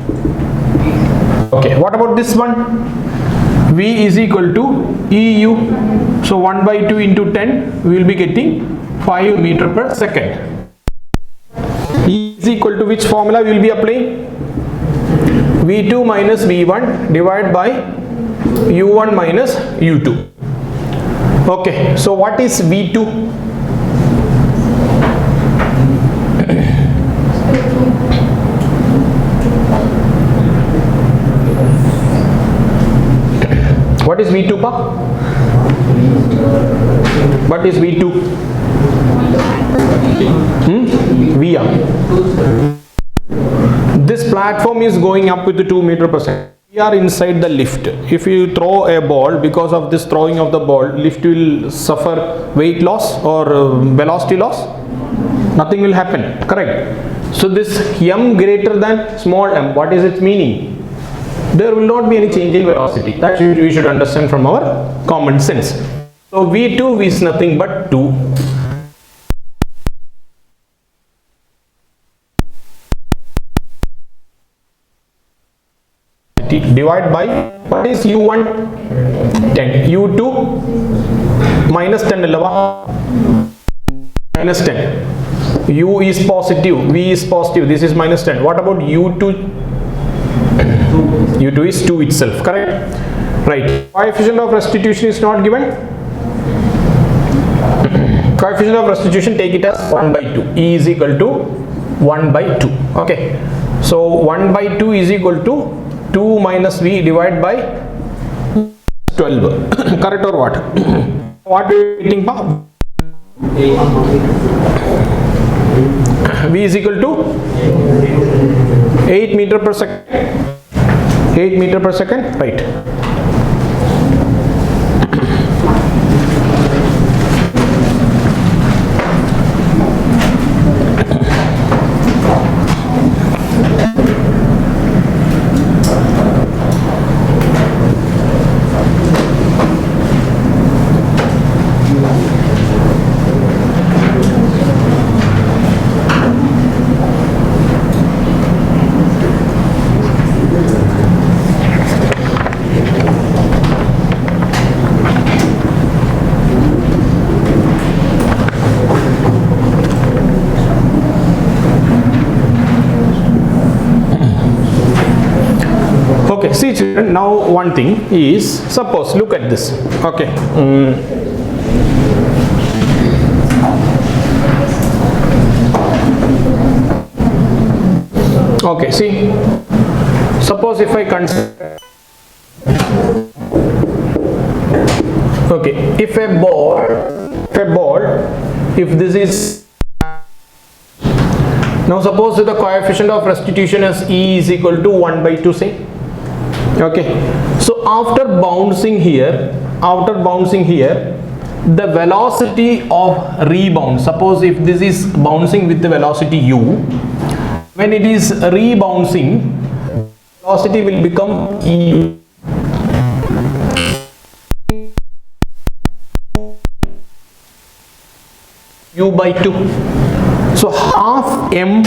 Okay, what about this one? V is equal to EU. So 1/2 into 10, we will be getting 5 meter per second. E is equal to which formula we will be applying? V2 minus V1 divided by U1 minus U2. Okay, so what is V2? What is V2, pa? What is V2? VR. This platform is going up with the 2 meter per second. We are inside the lift. If you throw a ball, because of this throwing of the ball, lift will suffer weight loss or velocity loss. Nothing will happen. Correct. So this m greater than small m, what is its meaning? There will not be any change in velocity. That we should understand from our common sense. So V2 is nothing but 2. velocity, divide by what is u1? 10. u2 minus 10 allava, minus 10. u is positive, v is positive, this is minus 10. What about u2? u2 is 2 itself, correct? Right. Coefficient of restitution is not given. Coefficient of restitution, take it as 1 by 2. E is equal to 1 by 2. Okay. So 1 by 2 is equal to 2 minus v divided by 12. Correct or what? What are we getting? V is equal to 8 meter per second. 8 meter per second, right? Okay, see children, now one thing is, suppose, look at this. Okay. Okay, see, suppose if I consider, okay, if a ball, if this is, now suppose the coefficient of restitution as E is equal to 1 by 2, say. Okay, so after bouncing here, the velocity of rebound, suppose if this is bouncing with the velocity u, when it is rebouncing, velocity will become e. U by 2. So half m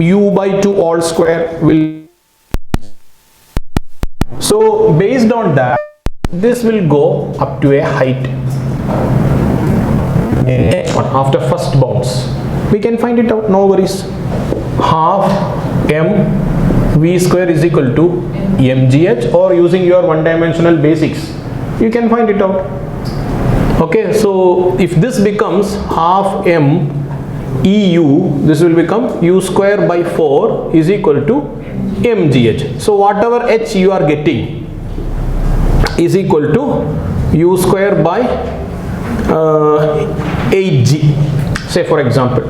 u by 2 all square will. So based on that, this will go up to a height after first bounce. We can find it out, no worries. Half m v square is equal to mgh, or using your one-dimensional basics, you can find it out. Okay, so if this becomes half m eu, this will become u square by 4 is equal to mgh. So whatever h you are getting is equal to u square by 8g, say for example.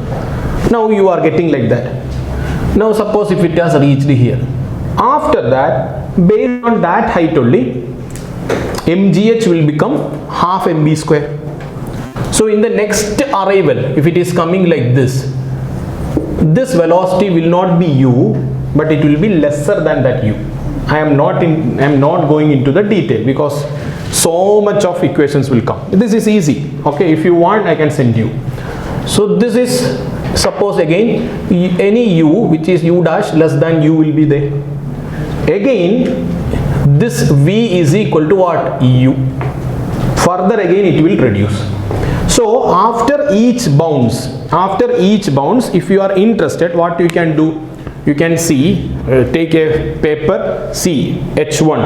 Now you are getting like that. Now suppose if it has reached here, after that, based on that height only, mgh will become half mv square. So in the next arrival, if it is coming like this velocity will not be u, but it will be lesser than that u. I am not going into the detail because so much of equations will come. This is easy. Okay, if you want, I can send you. So this is, suppose again, any u which is u dash less than u will be there. Again, this v is equal to what? u. Further again it will reduce. So after each bounce, if you are interested, what you can do? You can see, take a paper, see h1,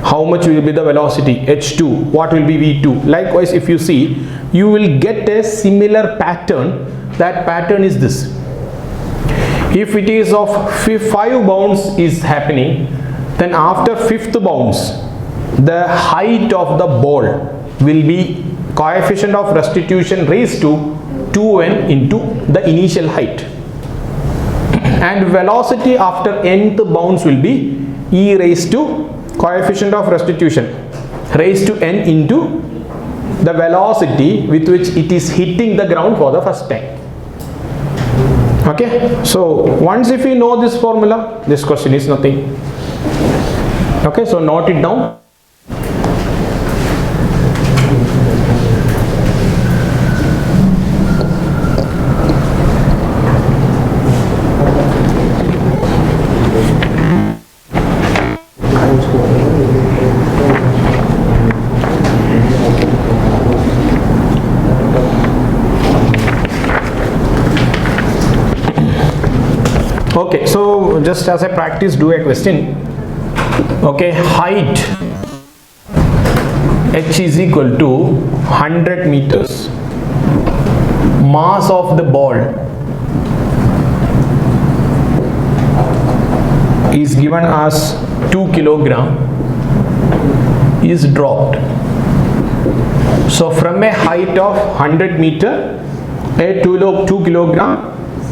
how much will be the velocity, h2, what will be v2. Likewise, if you see, you will get a similar pattern. That pattern is this. If it is of 5 bounce is happening, then after 5th bounce, the height of the ball will be coefficient of restitution raised to 2n into the initial height. And velocity after nth bounce will be e raised to coefficient of restitution raised to n into the velocity with which it is hitting the ground for the first time. Okay, so once if you know this formula, this question is nothing. Okay, so note it down. just as a practice, do a question. Okay, height h is equal to 100 meters. Mass of the ball is given as 2 kilogram is dropped. So from a height of 100 meter, a 2 kilogram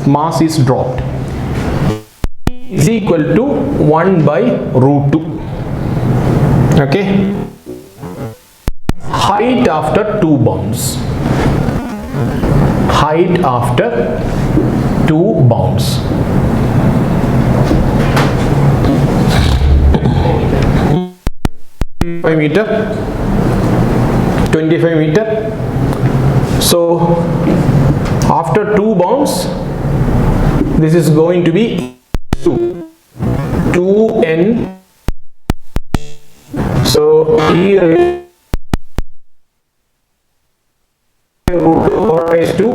mass is dropped, is equal to 1 by root 2. Okay, height after 2 bounds. Height after 2 bounds. Meter, 25 meter. So after 2 bounds, this is going to be 2n. So e raised to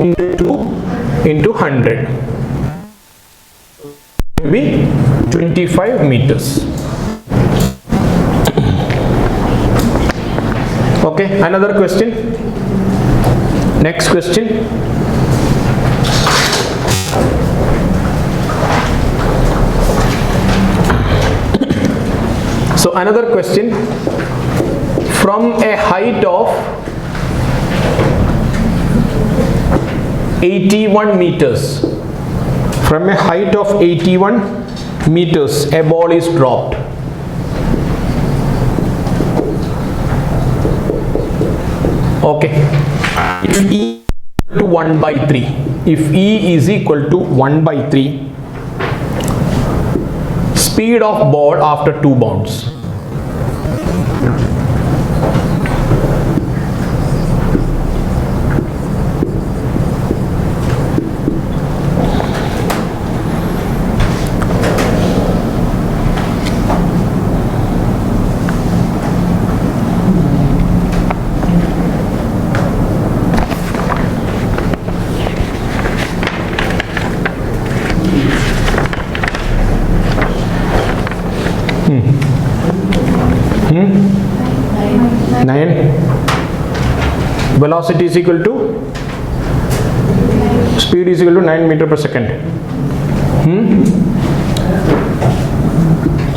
into 2 into 100 will be 25 meters. Okay, another question. Next question. So another question. From a height of 81 meters, from a height of 81 meters, a ball is dropped. Okay, if E to 1 by 3, if E is equal to 1 by 3, speed of ball after 2 bounds. Velocity is equal to, speed is equal to 9 meter per second.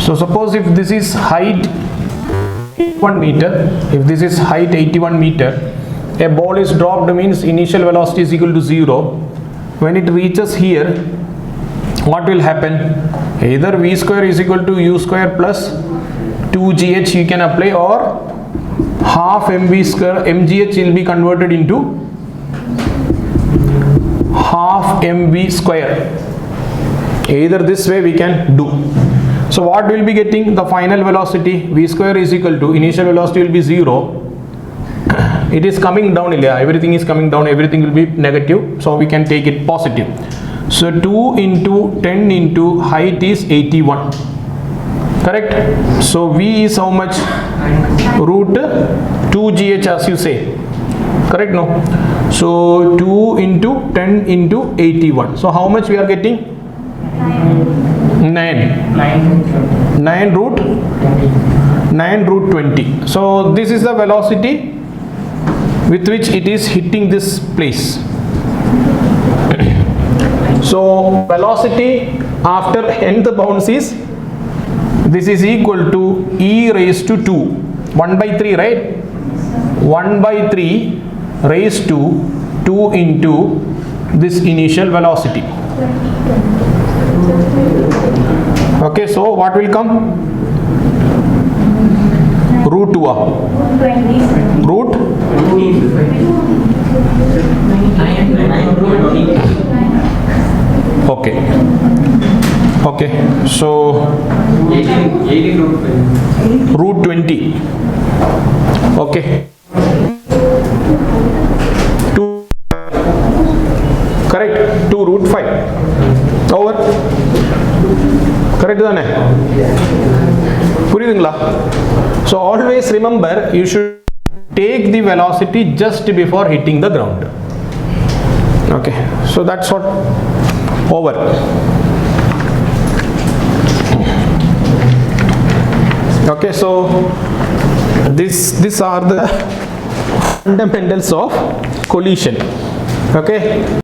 So suppose if this is height 1 meter, if this is height 81 meter, a ball is dropped means initial velocity is equal to 0. When it reaches here, what will happen? Either v square is equal to u square plus 2gh you can apply, or half mv square mgh will be converted into half mv square. Either this way we can do. So what will be getting? The final velocity v square is equal to, initial velocity will be 0. It is coming down, everything is coming down, everything will be negative, so we can take it positive. So 2 into 10 into height is 81. Correct? So v is how much? Root 2gh as you say. Correct? No? So 2 into 10 into 81. So how much we are getting? 9 root 20. So this is the velocity with which it is hitting this place. So velocity after nth bounds is, this is equal to e raised to 2, 1 by 3, right? 1 by 3 raised to 2 into this initial velocity. Okay, so what will come? Root 2. Root? Okay. Okay, so root 20. Okay. 2. Correct? 2 root 5. Over. Correct? So always remember, you should take the velocity just before hitting the ground. Okay, so that's what. Over. Okay, so these are the fundamentals of collision. Okay,